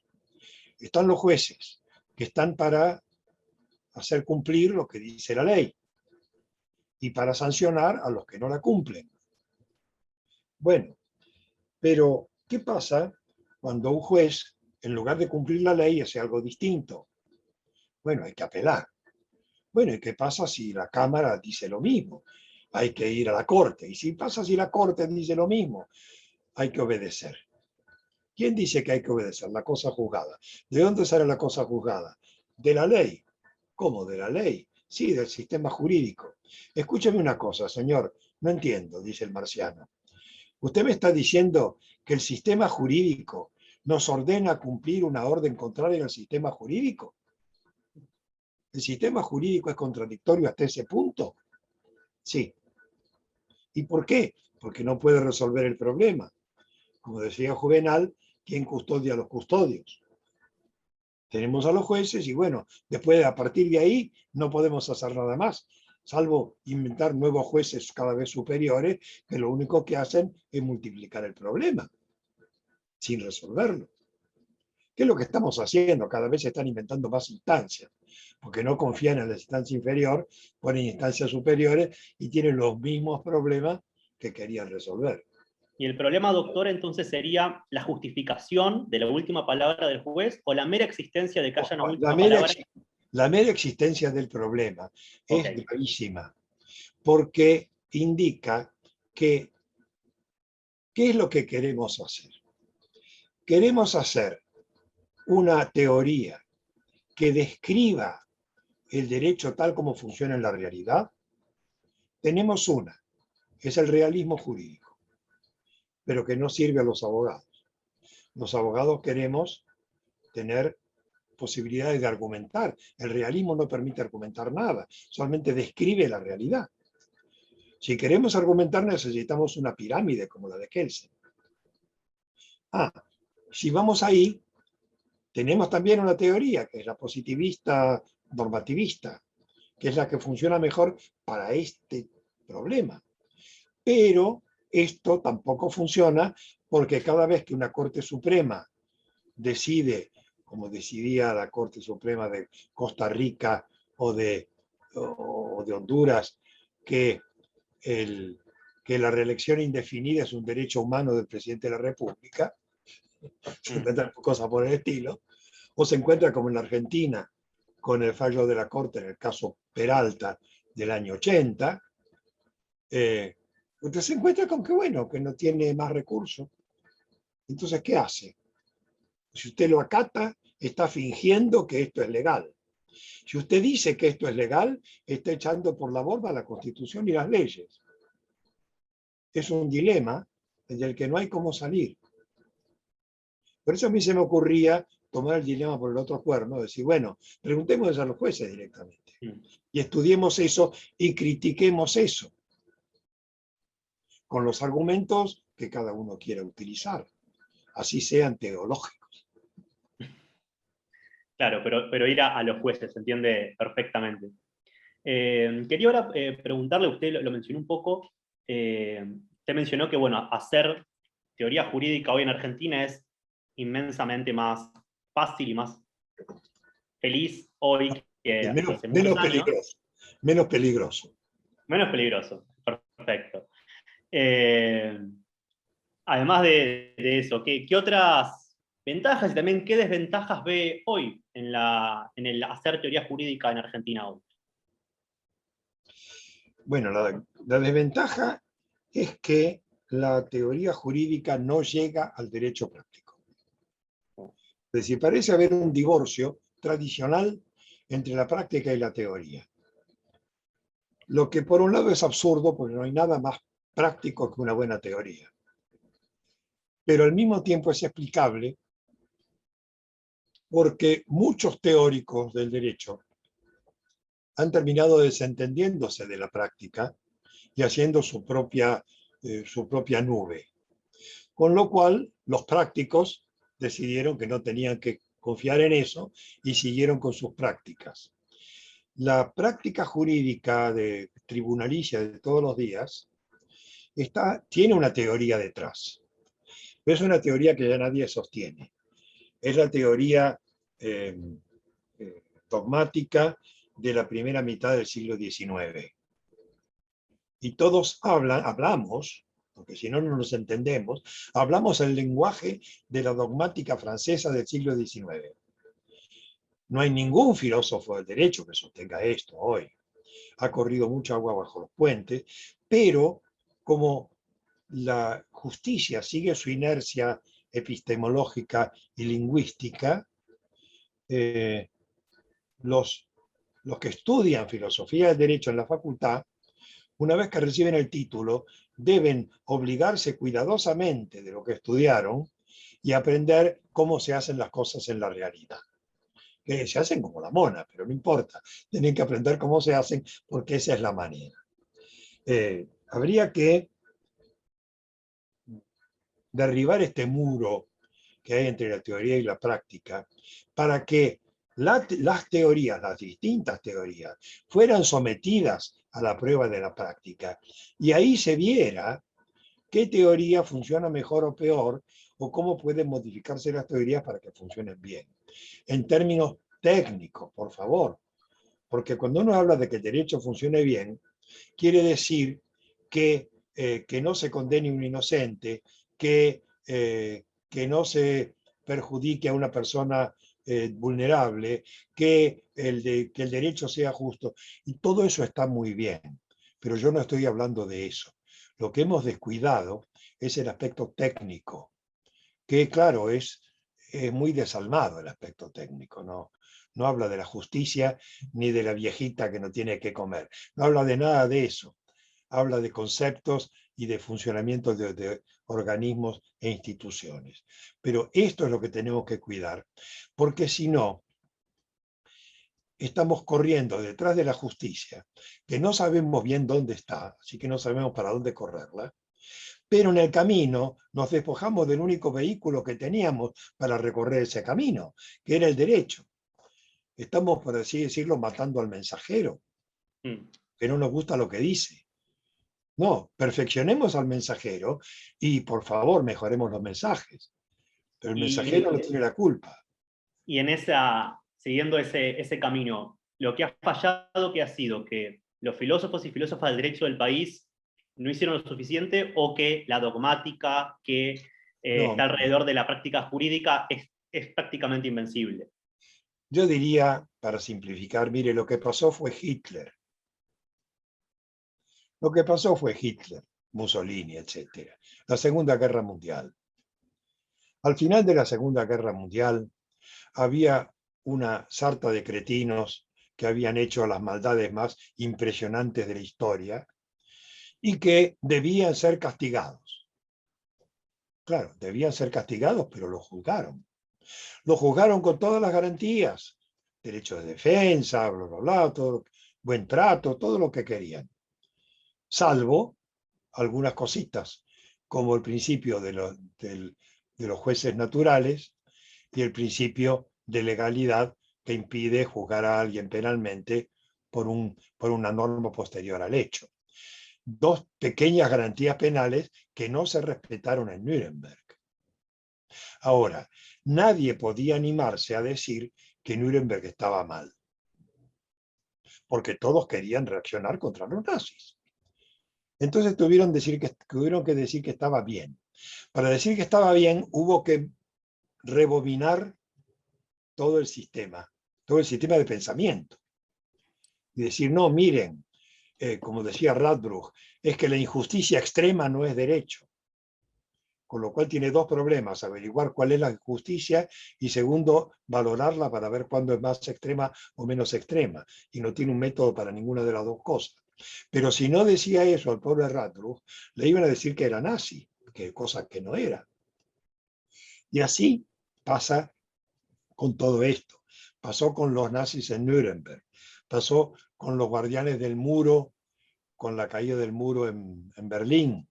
Speaker 2: Están los jueces, que están para hacer cumplir lo que dice la ley y para sancionar a los que no la cumplen. Bueno, pero ¿qué pasa cuando un juez, en lugar de cumplir la ley, hace algo distinto? Bueno, hay que apelar. Bueno, ¿y qué pasa si la Cámara dice lo mismo? Hay que ir a la Corte. Y si pasa si la Corte dice lo mismo, hay que obedecer. ¿Quién dice que hay que obedecer? La cosa juzgada. ¿De dónde sale la cosa juzgada? De la ley. ¿Cómo de la ley? Sí, del sistema jurídico. Escúcheme una cosa, señor. No entiendo, dice el marciano. ¿Usted me está diciendo que el sistema jurídico nos ordena cumplir una orden contraria al sistema jurídico? ¿El sistema jurídico es contradictorio hasta ese punto? Sí. ¿Y por qué? Porque no puede resolver el problema. Como decía Juvenal, ¿quién custodia a los custodios? Tenemos a los jueces y bueno, después a partir de ahí no podemos hacer nada más, salvo inventar nuevos jueces cada vez superiores que lo único que hacen es multiplicar el problema, sin resolverlo. ¿Qué es lo que estamos haciendo? Cada vez se están inventando más instancias, porque no confían en la instancia inferior, ponen instancias superiores y tienen los mismos problemas que querían resolver.
Speaker 1: Y el problema, doctor, entonces sería la justificación de la última palabra del juez o la mera existencia de que haya una última palabra.
Speaker 2: La mera existencia del problema es gravísima, porque indica que ¿qué es lo que queremos hacer? Queremos hacer una teoría que describa el derecho tal como funciona en la realidad. Tenemos una, que es el realismo jurídico, pero que no sirve a los abogados. Los abogados queremos tener posibilidades de argumentar. El realismo no permite argumentar nada, solamente describe la realidad. Si queremos argumentar necesitamos una pirámide como la de Kelsen. Si vamos ahí, tenemos también una teoría, que es la positivista normativista, que es la que funciona mejor para este problema. Pero esto tampoco funciona porque cada vez que una Corte Suprema decide, como decidía la Corte Suprema de Costa Rica o de Honduras, que la reelección indefinida es un derecho humano del presidente de la República, se encuentran cosas por el estilo, o se encuentra como en la Argentina, con el fallo de la Corte en el caso Peralta del año 80, usted se encuentra con que, bueno, que no tiene más recursos. Entonces, ¿qué hace? Si usted lo acata, está fingiendo que esto es legal. Si usted dice que esto es legal, está echando por la borda la Constitución y las leyes. Es un dilema del que no hay cómo salir. Por eso a mí se me ocurría tomar el dilema por el otro cuerno, decir, bueno, preguntemos a los jueces directamente. Y estudiemos eso y critiquemos eso, con los argumentos que cada uno quiera utilizar, así sean teológicos.
Speaker 1: Claro, pero ir a los jueces, se entiende perfectamente. Quería ahora preguntarle, usted lo mencionó un poco, usted mencionó que, bueno, hacer teoría jurídica hoy en Argentina es inmensamente más fácil y más feliz hoy que hace muchos
Speaker 2: Menos
Speaker 1: años.
Speaker 2: peligroso. Menos peligroso.
Speaker 1: Menos peligroso, perfecto. Además de eso, ¿qué otras ventajas y también qué desventajas ve hoy en el hacer teoría jurídica en Argentina hoy?
Speaker 2: Bueno, la desventaja es que la teoría jurídica no llega al derecho práctico. Es decir, parece haber un divorcio tradicional entre la práctica y la teoría. Lo que por un lado es absurdo, porque no hay nada más práctico que una buena teoría. Pero al mismo tiempo es explicable porque muchos teóricos del derecho han terminado desentendiéndose de la práctica y haciendo su propia nube. Con lo cual, los prácticos decidieron que no tenían que confiar en eso y siguieron con sus prácticas. La práctica jurídica tribunalicia de todos los días tiene una teoría detrás, pero es una teoría que ya nadie sostiene. Es la teoría dogmática de la primera mitad del siglo XIX. Y todos hablamos, porque si no, no nos entendemos, hablamos el lenguaje de la dogmática francesa del siglo XIX. No hay ningún filósofo del derecho que sostenga esto hoy. Ha corrido mucha agua bajo los puentes, pero como la justicia sigue su inercia epistemológica y lingüística, los que estudian filosofía del derecho en la facultad, una vez que reciben el título, deben obligarse cuidadosamente de lo que estudiaron y aprender cómo se hacen las cosas en la realidad. Que se hacen como la mona, pero no importa. Tienen que aprender cómo se hacen porque esa es la manera. Habría que derribar este muro que hay entre la teoría y la práctica para que las teorías, las distintas teorías, fueran sometidas a la prueba de la práctica. Y ahí se viera qué teoría funciona mejor o peor, o cómo pueden modificarse las teorías para que funcionen bien. En términos técnicos, por favor. Porque cuando uno habla de que el derecho funcione bien, quiere decir que no se condene un inocente, que no se perjudique a una persona vulnerable, que el derecho sea justo. Y todo eso está muy bien, pero yo no estoy hablando de eso. Lo que hemos descuidado es el aspecto técnico, que claro, es muy desalmado el aspecto técnico, ¿no? No habla de la justicia ni de la viejita que no tiene que comer. No habla de nada de eso. habla de conceptos y de funcionamiento de organismos e instituciones. Pero esto es lo que tenemos que cuidar, porque si no, estamos corriendo detrás de la justicia, que no sabemos bien dónde está, así que no sabemos para dónde correrla, pero en el camino nos despojamos del único vehículo que teníamos para recorrer ese camino, que era el derecho. Estamos, por así decirlo, matando al mensajero, que no nos gusta lo que dice. No, perfeccionemos al mensajero y por favor mejoremos los mensajes. Pero el mensajero no tiene la culpa.
Speaker 1: Y siguiendo ese camino, lo que ha fallado, ¿qué ha sido? Que los filósofos y filósofas del derecho del país no hicieron lo suficiente, o que la dogmática que está alrededor de la práctica jurídica es prácticamente invencible.
Speaker 2: Yo diría, para simplificar, mire, lo que pasó fue Hitler. Lo que pasó fue Hitler, Mussolini, etc. La Segunda Guerra Mundial. Al final de la Segunda Guerra Mundial había una sarta de cretinos que habían hecho las maldades más impresionantes de la historia y que debían ser castigados. Claro, debían ser castigados, pero los juzgaron. Los juzgaron con todas las garantías, derecho de defensa, bla, bla, bla, todo, buen trato, todo lo que querían. Salvo algunas cositas, como el principio de los jueces naturales y el principio de legalidad que impide juzgar a alguien penalmente por una norma posterior al hecho. Dos pequeñas garantías penales que no se respetaron en Nuremberg. Ahora, nadie podía animarse a decir que Nuremberg estaba mal, porque todos querían reaccionar contra los nazis. Entonces tuvieron que decir que estaba bien. Para decir que estaba bien, hubo que rebobinar todo el sistema de pensamiento. Y decir, no, miren, como decía Radbruch, es que la injusticia extrema no es derecho. Con lo cual tiene dos problemas: averiguar cuál es la injusticia y, segundo, valorarla para ver cuándo es más extrema o menos extrema. Y no tiene un método para ninguna de las dos cosas. Pero si no decía eso al pobre Radbruch, le iban a decir que era nazi, cosa que no era. Y así pasa con todo esto. Pasó con los nazis en Nuremberg, pasó con los guardianes del muro, con la caída del muro en Berlín,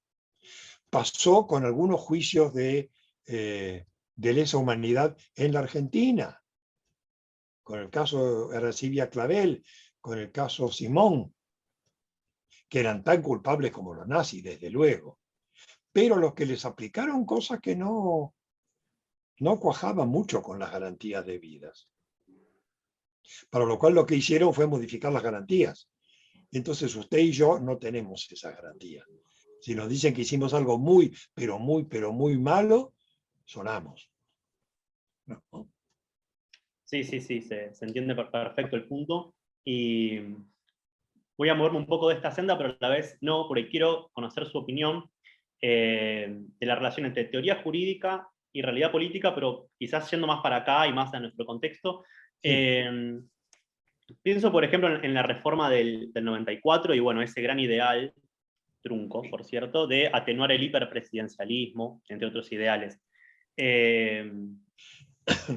Speaker 2: pasó con algunos juicios de lesa humanidad en la Argentina, con el caso Ercibia Clavel, con el caso Simón, que eran tan culpables como los nazis, desde luego, pero los que les aplicaron cosas que no cuajaban mucho con las garantías debidas. Para lo cual lo que hicieron fue modificar las garantías. Entonces usted y yo no tenemos esa garantía. Si nos dicen que hicimos algo muy, pero muy malo, sonamos. ¿No?
Speaker 1: Sí, se entiende perfecto el punto. Y voy a moverme un poco de esta senda, pero a la vez no, porque quiero conocer su opinión de la relación entre teoría jurídica y realidad política, pero quizás yendo más para acá y más a nuestro contexto.
Speaker 2: Sí.
Speaker 1: Pienso, por ejemplo, en la reforma del 94 y bueno, ese gran ideal, trunco, por cierto, de atenuar el hiperpresidencialismo, entre otros ideales.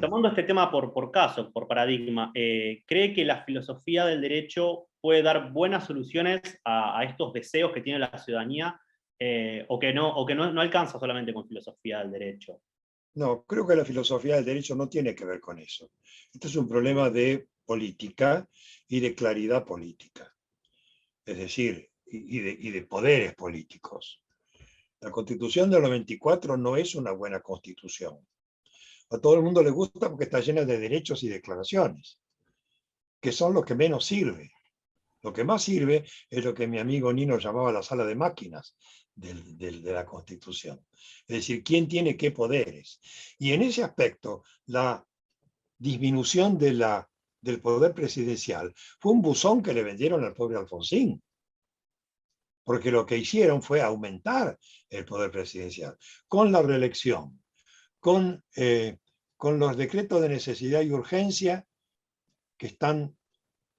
Speaker 1: Tomando este tema por caso, por paradigma, ¿cree que la filosofía del derecho puede dar buenas soluciones a estos deseos que tiene la ciudadanía, o que no alcanza solamente con filosofía del derecho?
Speaker 2: No, creo que la filosofía del derecho no tiene que ver con eso. Este es un problema de política y de claridad política, es decir, y de poderes políticos. La Constitución del 94 no es una buena constitución. A todo el mundo le gusta porque está llena de derechos y declaraciones, que son los que menos sirve. Lo que más sirve es lo que mi amigo Nino llamaba la sala de máquinas de la Constitución. Es decir, quién tiene qué poderes. Y en ese aspecto, la disminución del poder presidencial fue un buzón que le vendieron al pobre Alfonsín. Porque lo que hicieron fue aumentar el poder presidencial con la reelección, con los decretos de necesidad y urgencia que están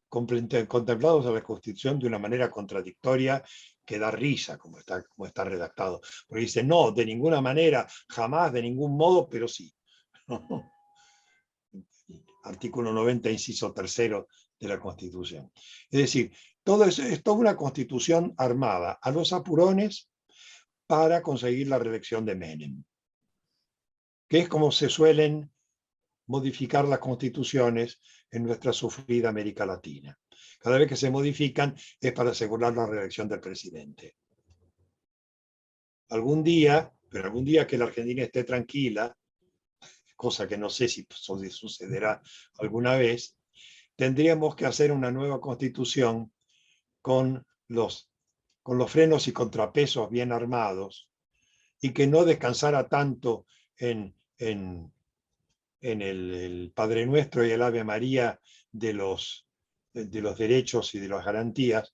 Speaker 2: contemplados en la Constitución de una manera contradictoria que da risa como está redactado, porque dice, no, de ninguna manera, jamás, de ningún modo, pero sí. Artículo 90, inciso tercero de la Constitución. Es decir, todo eso es toda una Constitución armada a los apurones para conseguir la reelección de Menem, que es como se suelen modificar las constituciones en nuestra sufrida América Latina. Cada vez que se modifican es para asegurar la reelección del presidente. Algún día, pero algún día que la Argentina esté tranquila, cosa que no sé si sucederá alguna vez, tendríamos que hacer una nueva constitución con los frenos y contrapesos bien armados y que no descansara tanto en el Padre Nuestro y el Ave María de los derechos y de las garantías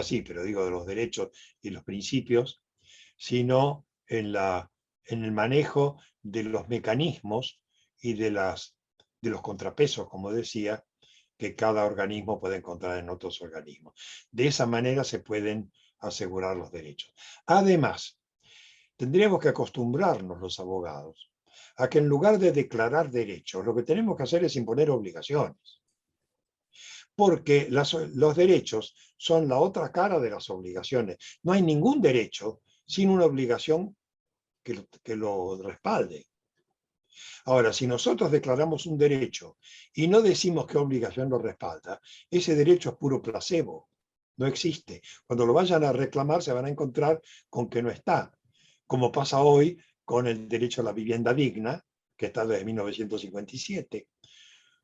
Speaker 2: sí, pero digo de los derechos y los principios, sino en el manejo de los mecanismos y de los contrapesos, como decía, que cada organismo puede encontrar en otros organismos. De esa manera se pueden asegurar los derechos. Además, tendríamos que acostumbrarnos los abogados a que en lugar de declarar derechos, lo que tenemos que hacer es imponer obligaciones. Porque los derechos son la otra cara de las obligaciones. No hay ningún derecho sin una obligación que lo respalde. Ahora, si nosotros declaramos un derecho y no decimos qué obligación lo respalda, ese derecho es puro placebo, no existe. Cuando lo vayan a reclamar se van a encontrar con que no está, como pasa hoy con el derecho a la vivienda digna, que está desde 1957,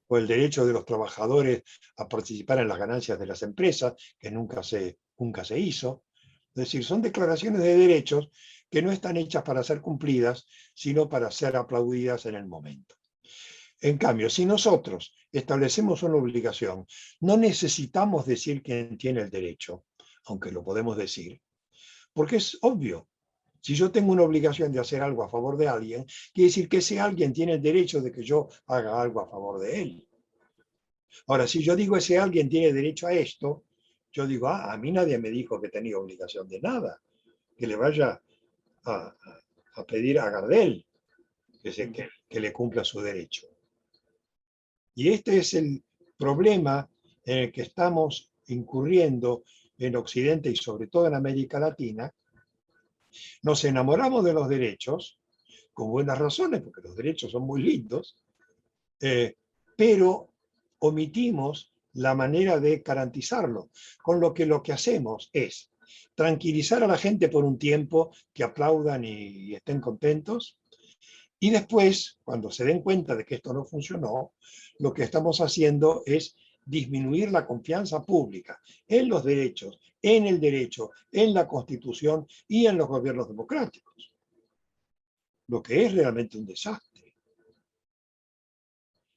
Speaker 2: o el derecho de los trabajadores a participar en las ganancias de las empresas, que nunca se hizo. Es decir, son declaraciones de derechos que no están hechas para ser cumplidas, sino para ser aplaudidas en el momento. En cambio, si nosotros establecemos una obligación, no necesitamos decir quién tiene el derecho, aunque lo podemos decir, porque es obvio. Si yo tengo una obligación de hacer algo a favor de alguien, quiere decir que ese alguien tiene el derecho de que yo haga algo a favor de él. Ahora, si yo digo ese alguien tiene derecho a esto, yo digo, a mí nadie me dijo que tenía obligación de nada, que le vaya a pedir a Gardel que le cumpla su derecho. Y este es el problema en el que estamos incurriendo en Occidente y sobre todo en América Latina. Nos enamoramos de los derechos, con buenas razones, porque los derechos son muy lindos, pero omitimos la manera de garantizarlo, con lo que hacemos es tranquilizar a la gente por un tiempo, que aplaudan y estén contentos, y después, cuando se den cuenta de que esto no funcionó, lo que estamos haciendo es disminuir la confianza pública en los derechos, en el derecho, en la Constitución y en los gobiernos democráticos, lo que es realmente un desastre.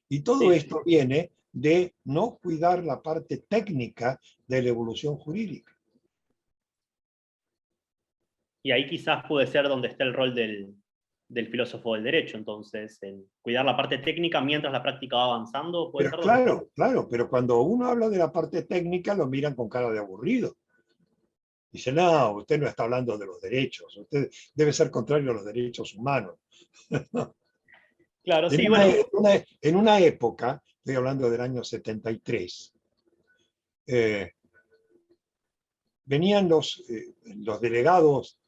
Speaker 2: Y todo esto viene de no cuidar la parte técnica de la evolución jurídica.
Speaker 1: Y ahí quizás puede ser donde está el rol del filósofo del derecho, entonces, en cuidar la parte técnica mientras la práctica va avanzando, puede
Speaker 2: Pero
Speaker 1: ser donde está.
Speaker 2: claro, pero cuando uno habla de la parte técnica lo miran con cara de aburrido. Dice, no, usted no está hablando de los derechos, usted debe ser contrario a los derechos humanos.
Speaker 1: Claro, sí, bueno.
Speaker 2: En una época, estoy hablando del año 73, venían los delegados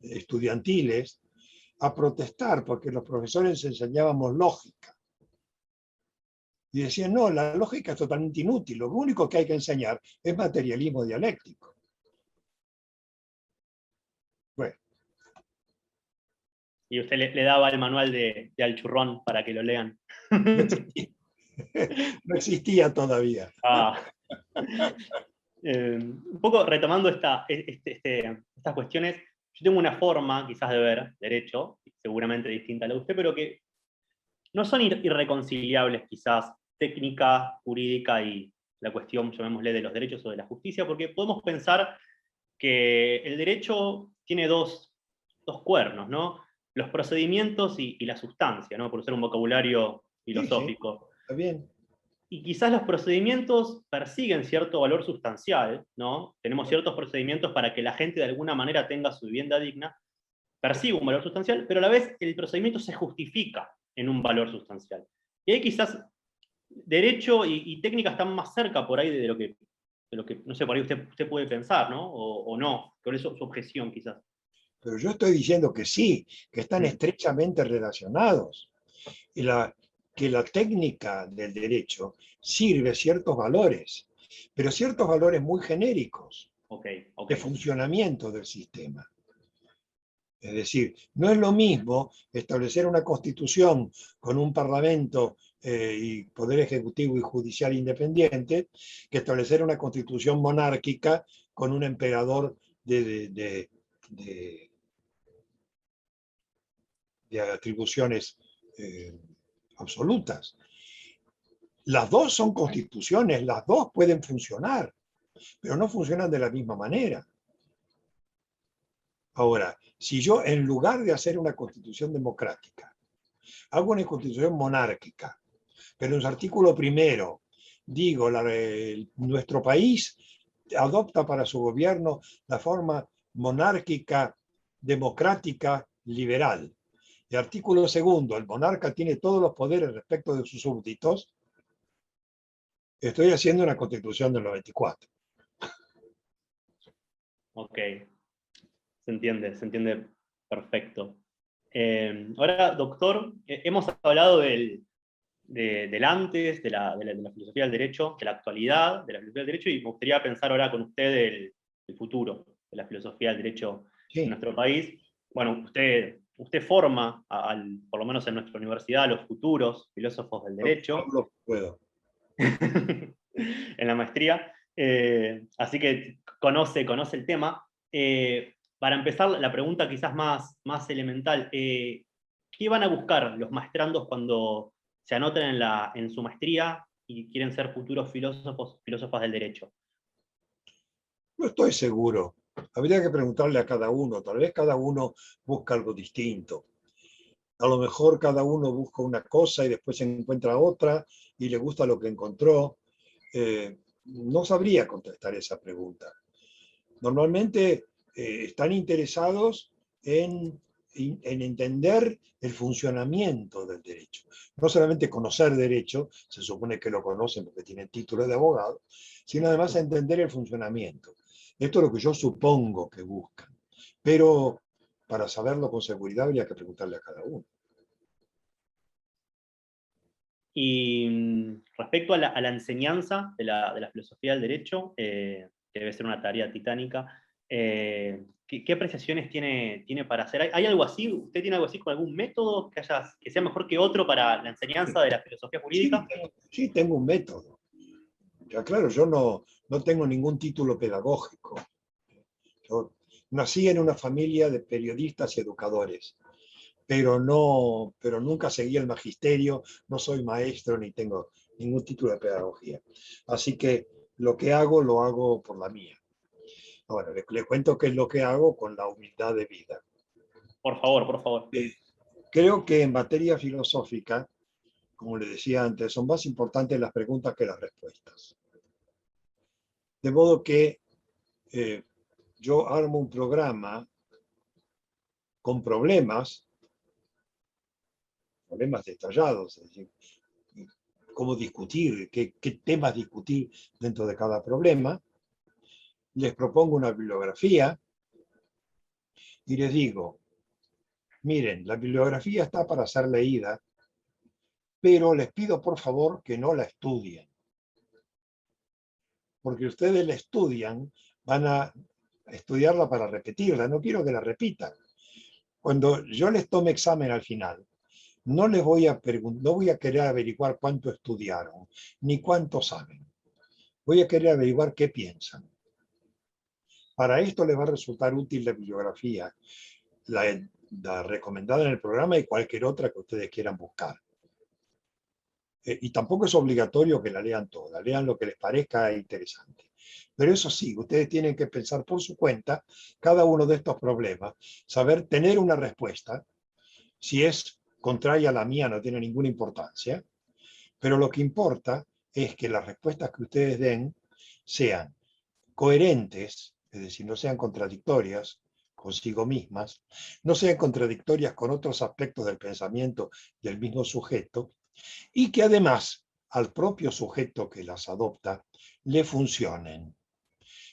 Speaker 2: estudiantiles a protestar porque los profesores enseñábamos lógica. Y decían, no, la lógica es totalmente inútil, lo único que hay que enseñar es materialismo dialéctico. Bueno.
Speaker 1: Y usted le daba el manual de Alchurrón para que lo lean.
Speaker 2: No existía, no existía todavía.
Speaker 1: Ah. Un poco retomando estas cuestiones, yo tengo una forma quizás de ver derecho, seguramente distinta a la de usted, pero que no son irreconciliables quizás técnica, jurídica y la cuestión, llamémosle, de los derechos o de la justicia, porque podemos pensar que el derecho tiene dos cuernos, ¿no? Los procedimientos y la sustancia, ¿no? Por usar un vocabulario filosófico.
Speaker 2: Sí, está bien.
Speaker 1: y quizás los procedimientos persiguen cierto valor sustancial, ¿no? Tenemos ciertos procedimientos para que la gente de alguna manera tenga su vivienda digna, persigue un valor sustancial, pero a la vez el procedimiento se justifica en un valor sustancial. Y ahí quizás derecho y técnica están más cerca por ahí de lo que no sé, por ahí usted puede pensar, ¿no? O no, por eso su objeción quizás.
Speaker 2: Pero yo estoy diciendo que sí, que están estrechamente relacionados. Y que la técnica del derecho sirve ciertos valores, pero ciertos valores muy genéricos de funcionamiento del sistema. Es decir, no es lo mismo establecer una constitución con un parlamento y poder ejecutivo y judicial independiente que establecer una constitución monárquica con un emperador de atribuciones absolutas. Las dos son constituciones, las dos pueden funcionar, pero no funcionan de la misma manera. Ahora, si yo en lugar de hacer una constitución democrática, hago una constitución monárquica, pero en su artículo primero digo, nuestro país adopta para su gobierno la forma monárquica, democrática, liberal. El artículo segundo, el monarca tiene todos los poderes respecto de sus súbditos. Estoy haciendo una constitución del 94.
Speaker 1: Ok, se entiende perfecto. Ahora, doctor, hemos hablado del antes, de la filosofía del derecho, de la actualidad de la filosofía del derecho, y me gustaría pensar ahora con usted el futuro de la filosofía del derecho en nuestro país. Bueno, usted forma, por lo menos en nuestra universidad, a los futuros filósofos del derecho.
Speaker 2: No lo puedo.
Speaker 1: En la maestría. Así que conoce el tema. Para empezar, la pregunta quizás más elemental. ¿Qué van a buscar los maestrandos cuando se anoten en su maestría y quieren ser futuros filósofos del derecho?
Speaker 2: No estoy seguro. Habría que preguntarle a cada uno. Tal vez cada uno busca algo distinto. A lo mejor cada uno busca una cosa y después encuentra otra y le gusta lo que encontró. No sabría contestar esa pregunta. Normalmente están interesados en entender el funcionamiento del derecho. No solamente conocer derecho, se supone que lo conocen porque tienen título de abogado, sino además entender el funcionamiento. Esto es lo que yo supongo que buscan. Pero para saberlo con seguridad habría que preguntarle a cada uno.
Speaker 1: Y respecto a la enseñanza de la filosofía del derecho, que debe ser una tarea titánica, ¿qué apreciaciones tiene para hacer? ¿Hay algo así? ¿Usted tiene algo así con algún método que sea mejor que otro para la enseñanza de la filosofía jurídica?
Speaker 2: Sí, tengo un método. Ya claro, yo no tengo ningún título pedagógico. Yo nací en una familia de periodistas y educadores, pero nunca seguí el magisterio, no soy maestro ni tengo ningún título de pedagogía. Así que lo que hago, lo hago por la mía. Ahora, le cuento qué es lo que hago con la humildad de vida.
Speaker 1: Por favor, por favor.
Speaker 2: Creo que en materia filosófica, como le decía antes, son más importantes las preguntas que las respuestas. De modo que yo armo un programa con problemas detallados, es decir, cómo discutir, qué temas discutir dentro de cada problema. Les propongo una bibliografía y les digo, miren, la bibliografía está para ser leída, pero les pido por favor que no la estudien. Porque ustedes la estudian, van a estudiarla para repetirla, no quiero que la repitan. Cuando yo les tome examen al final, no voy a querer averiguar cuánto estudiaron, ni cuánto saben. Voy a querer averiguar qué piensan. Para esto les va a resultar útil la bibliografía, la recomendada en el programa y cualquier otra que ustedes quieran buscar. Y tampoco es obligatorio que la lean toda, lean lo que les parezca interesante. Pero eso sí, ustedes tienen que pensar por su cuenta cada uno de estos problemas, saber tener una respuesta. Si es contraria a la mía no tiene ninguna importancia, pero lo que importa es que las respuestas que ustedes den sean coherentes, es decir, no sean contradictorias consigo mismas, no sean contradictorias con otros aspectos del pensamiento del mismo sujeto, y que además al propio sujeto que las adopta le funcionen.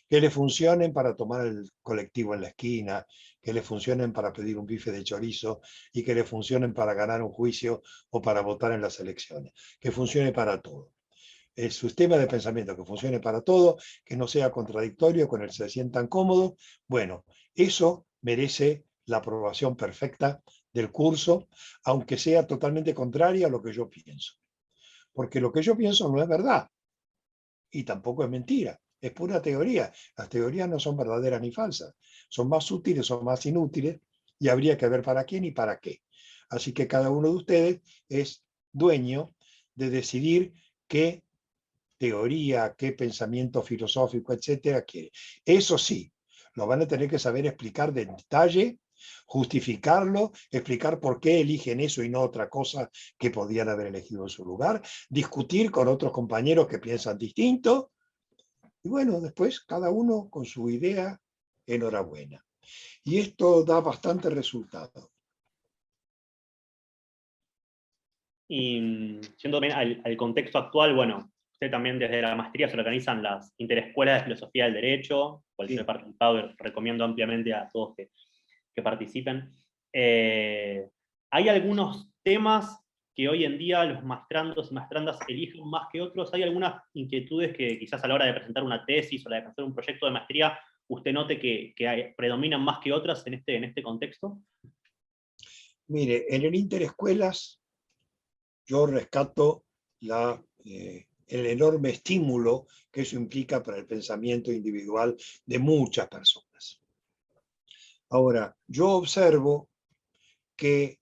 Speaker 2: Que le funcionen para tomar el colectivo en la esquina, que le funcionen para pedir un bife de chorizo y que le funcionen para ganar un juicio o para votar en las elecciones. Que funcione para todo. El sistema de pensamiento que funcione para todo, que no sea contradictorio, con el que se sientan cómodos. Bueno, eso merece la aprobación perfecta del curso, aunque sea totalmente contraria a lo que yo pienso. Porque lo que yo pienso no es verdad y tampoco es mentira. Es pura teoría. Las teorías no son verdaderas ni falsas. Son más útiles o más inútiles y habría que ver para quién y para qué. Así que cada uno de ustedes es dueño de decidir qué teoría, qué pensamiento filosófico, etcétera, quiere. Eso sí, lo van a tener que saber explicar de detalle, justificarlo, explicar por qué eligen eso y no otra cosa que podían haber elegido en su lugar, discutir con otros compañeros que piensan distinto, y bueno, después cada uno con su idea, enhorabuena. Y esto da bastante resultado.
Speaker 1: Y yendo también al contexto actual, bueno, usted también desde la maestría se organizan las interescuelas de filosofía del derecho, cual yo he
Speaker 2: Sí.
Speaker 1: participado y recomiendo ampliamente a todos que participen. Hay algunos temas que hoy en día los maestrandos y maestrandas eligen más que otros. ¿Hay algunas inquietudes que quizás a la hora de presentar una tesis o de presentar un proyecto de maestría usted note que predominan más que otras en este contexto?
Speaker 2: Mire, en el Interescuelas yo rescato el enorme estímulo que eso implica para el pensamiento individual de muchas personas. Ahora, yo observo que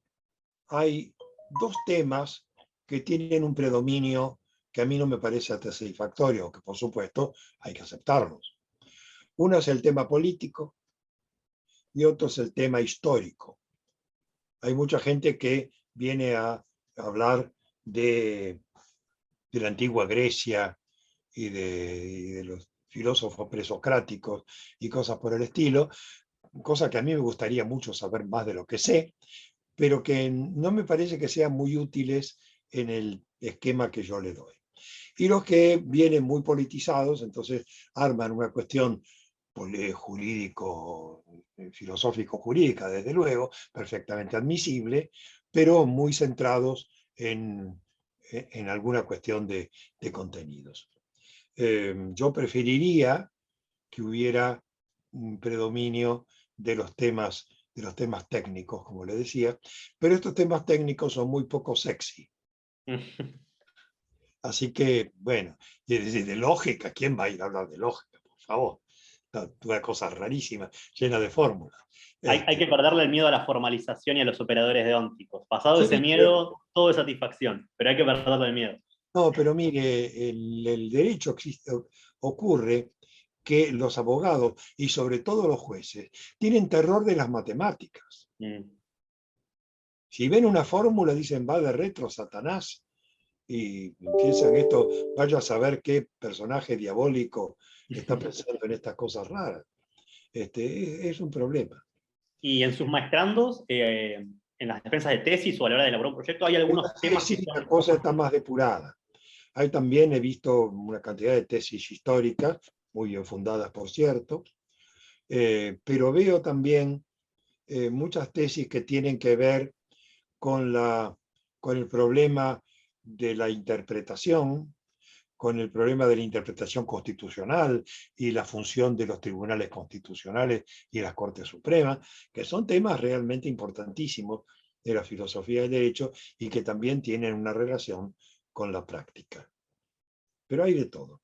Speaker 2: hay dos temas que tienen un predominio que a mí no me parece satisfactorio, que por supuesto hay que aceptarlos. Uno es el tema político y otro es el tema histórico. Hay mucha gente que viene a hablar de la antigua Grecia y de los filósofos presocráticos y cosas por el estilo, cosa que a mí me gustaría mucho saber más de lo que sé, pero que no me parece que sean muy útiles en el esquema que yo le doy. Y los que vienen muy politizados, entonces arman una cuestión jurídico, filosófico-jurídica, desde luego, perfectamente admisible, pero muy centrados en alguna cuestión de contenidos. Yo preferiría que hubiera un predominio de los temas técnicos, como le decía, pero estos temas técnicos son muy poco sexy. Así que, bueno, de lógica, ¿quién va a ir a hablar de lógica? Por favor. Una cosa rarísima, llena de fórmulas.
Speaker 1: Hay que perderle el miedo a la formalización y a los operadores deónticos. Pasado
Speaker 2: Sí,
Speaker 1: ese miedo, todo es satisfacción, pero hay que perderle el miedo.
Speaker 2: no, pero mire, el derecho ocurre que los abogados y sobre todo los jueces tienen terror de las matemáticas. Si ven una fórmula dicen va de retro Satanás y piensan esto, vaya a saber qué personaje diabólico está pensando en estas cosas raras. Es un problema.
Speaker 1: Y en sus maestrandos, en las defensas de tesis o a la hora de elaborar un proyecto, hay algunos temas que
Speaker 2: Sí, la
Speaker 1: son...
Speaker 2: cosa está más depurada. Ahí también he visto una cantidad de tesis históricas, muy bien fundadas, por cierto, pero veo también muchas tesis que tienen que ver con, con el problema de la interpretación, con el problema de la interpretación constitucional y la función de los tribunales constitucionales y las Cortes Supremas, que son temas realmente importantísimos de la filosofía del derecho y que también tienen una relación con la práctica. Pero hay de todo.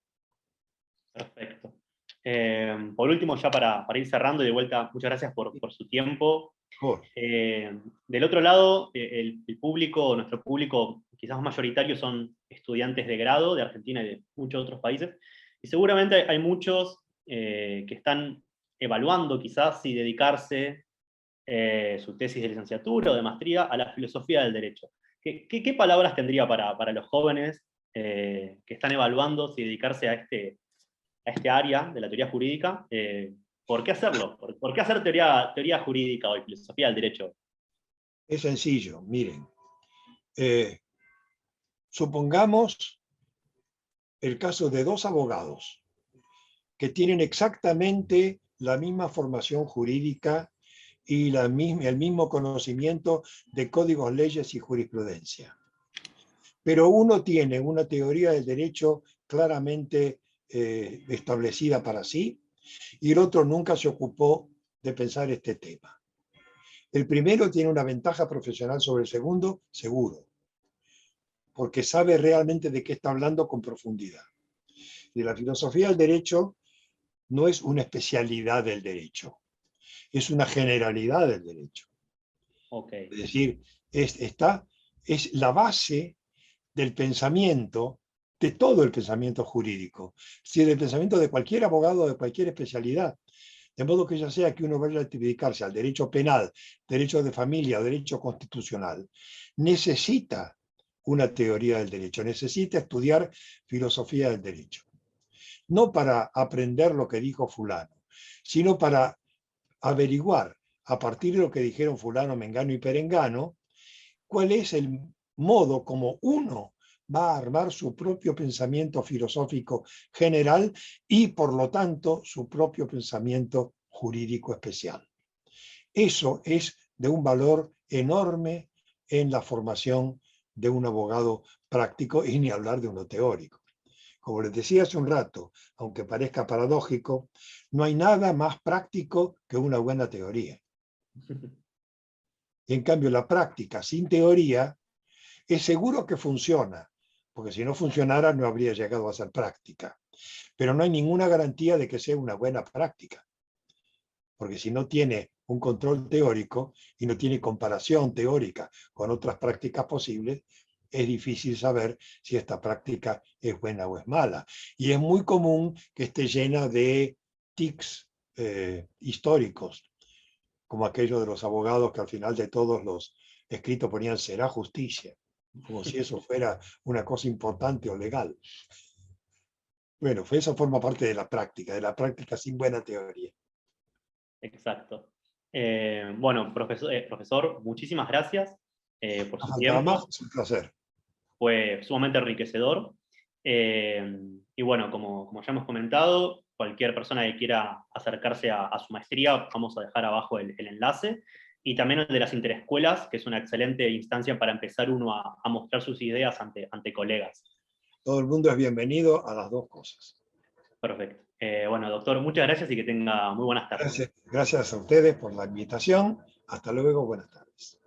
Speaker 1: Perfecto. Por último, ya para ir cerrando y de vuelta, muchas gracias por su tiempo. Del otro lado, el público, nuestro público quizás mayoritario son estudiantes de grado de Argentina y de muchos otros países, y seguramente hay muchos que están evaluando quizás si dedicarse su tesis de licenciatura o de maestría a la filosofía del derecho. ¿Qué palabras tendría para los jóvenes que están evaluando si dedicarse a este área de la teoría jurídica. ¿Por qué hacerlo? ¿Por qué hacer teoría jurídica hoy, filosofía del derecho?
Speaker 2: Es sencillo, miren. Supongamos el caso de dos abogados que tienen exactamente la misma formación jurídica y el mismo conocimiento de códigos, leyes y jurisprudencia. Pero uno tiene una teoría del derecho claramente establecida para sí, y el otro nunca se ocupó de pensar este tema. El primero tiene una ventaja profesional sobre el segundo, seguro, porque sabe realmente de qué está hablando con profundidad. Y la filosofía del derecho no es una especialidad del derecho, es una generalidad del derecho.
Speaker 1: Okay.
Speaker 2: Es decir, es la base del pensamiento, de todo el pensamiento jurídico, es decir, del pensamiento de cualquier abogado de cualquier especialidad. De modo que ya sea que uno vaya a dedicarse al derecho penal, derecho de familia o derecho constitucional, necesita una teoría del derecho, necesita estudiar filosofía del derecho. No para aprender lo que dijo fulano, sino para averiguar, a partir de lo que dijeron fulano, mengano y perengano, cuál es el modo como uno va a armar su propio pensamiento filosófico general y, por lo tanto, su propio pensamiento jurídico especial. Eso es de un valor enorme en la formación de un abogado práctico y ni hablar de uno teórico. Como les decía hace un rato, aunque parezca paradójico, no hay nada más práctico que una buena teoría. Y en cambio, la práctica sin teoría es seguro que funciona, porque si no funcionara no habría llegado a ser práctica. Pero no hay ninguna garantía de que sea una buena práctica, porque si no tiene un control teórico y no tiene comparación teórica con otras prácticas posibles, es difícil saber si esta práctica es buena o es mala. Y es muy común que esté llena de tics históricos, como aquello de los abogados que al final de todos los escritos ponían será justicia, como si eso fuera una cosa importante o legal. Bueno, eso forma parte de la práctica sin buena teoría.
Speaker 1: Exacto. Bueno, profesor, muchísimas gracias por
Speaker 2: No
Speaker 1: su
Speaker 2: faltaba más,
Speaker 1: tiempo.
Speaker 2: es un placer.
Speaker 1: Fue sumamente enriquecedor. Y bueno, como ya hemos comentado, cualquier persona que quiera acercarse a su maestría, vamos a dejar abajo el enlace. Y también el de las interescuelas, que es una excelente instancia para empezar uno a mostrar sus ideas ante colegas.
Speaker 2: Todo el mundo es bienvenido a las dos cosas.
Speaker 1: Perfecto. Bueno, doctor, muchas gracias y que tenga muy buenas tardes.
Speaker 2: Gracias a ustedes por la invitación. Hasta luego, buenas tardes.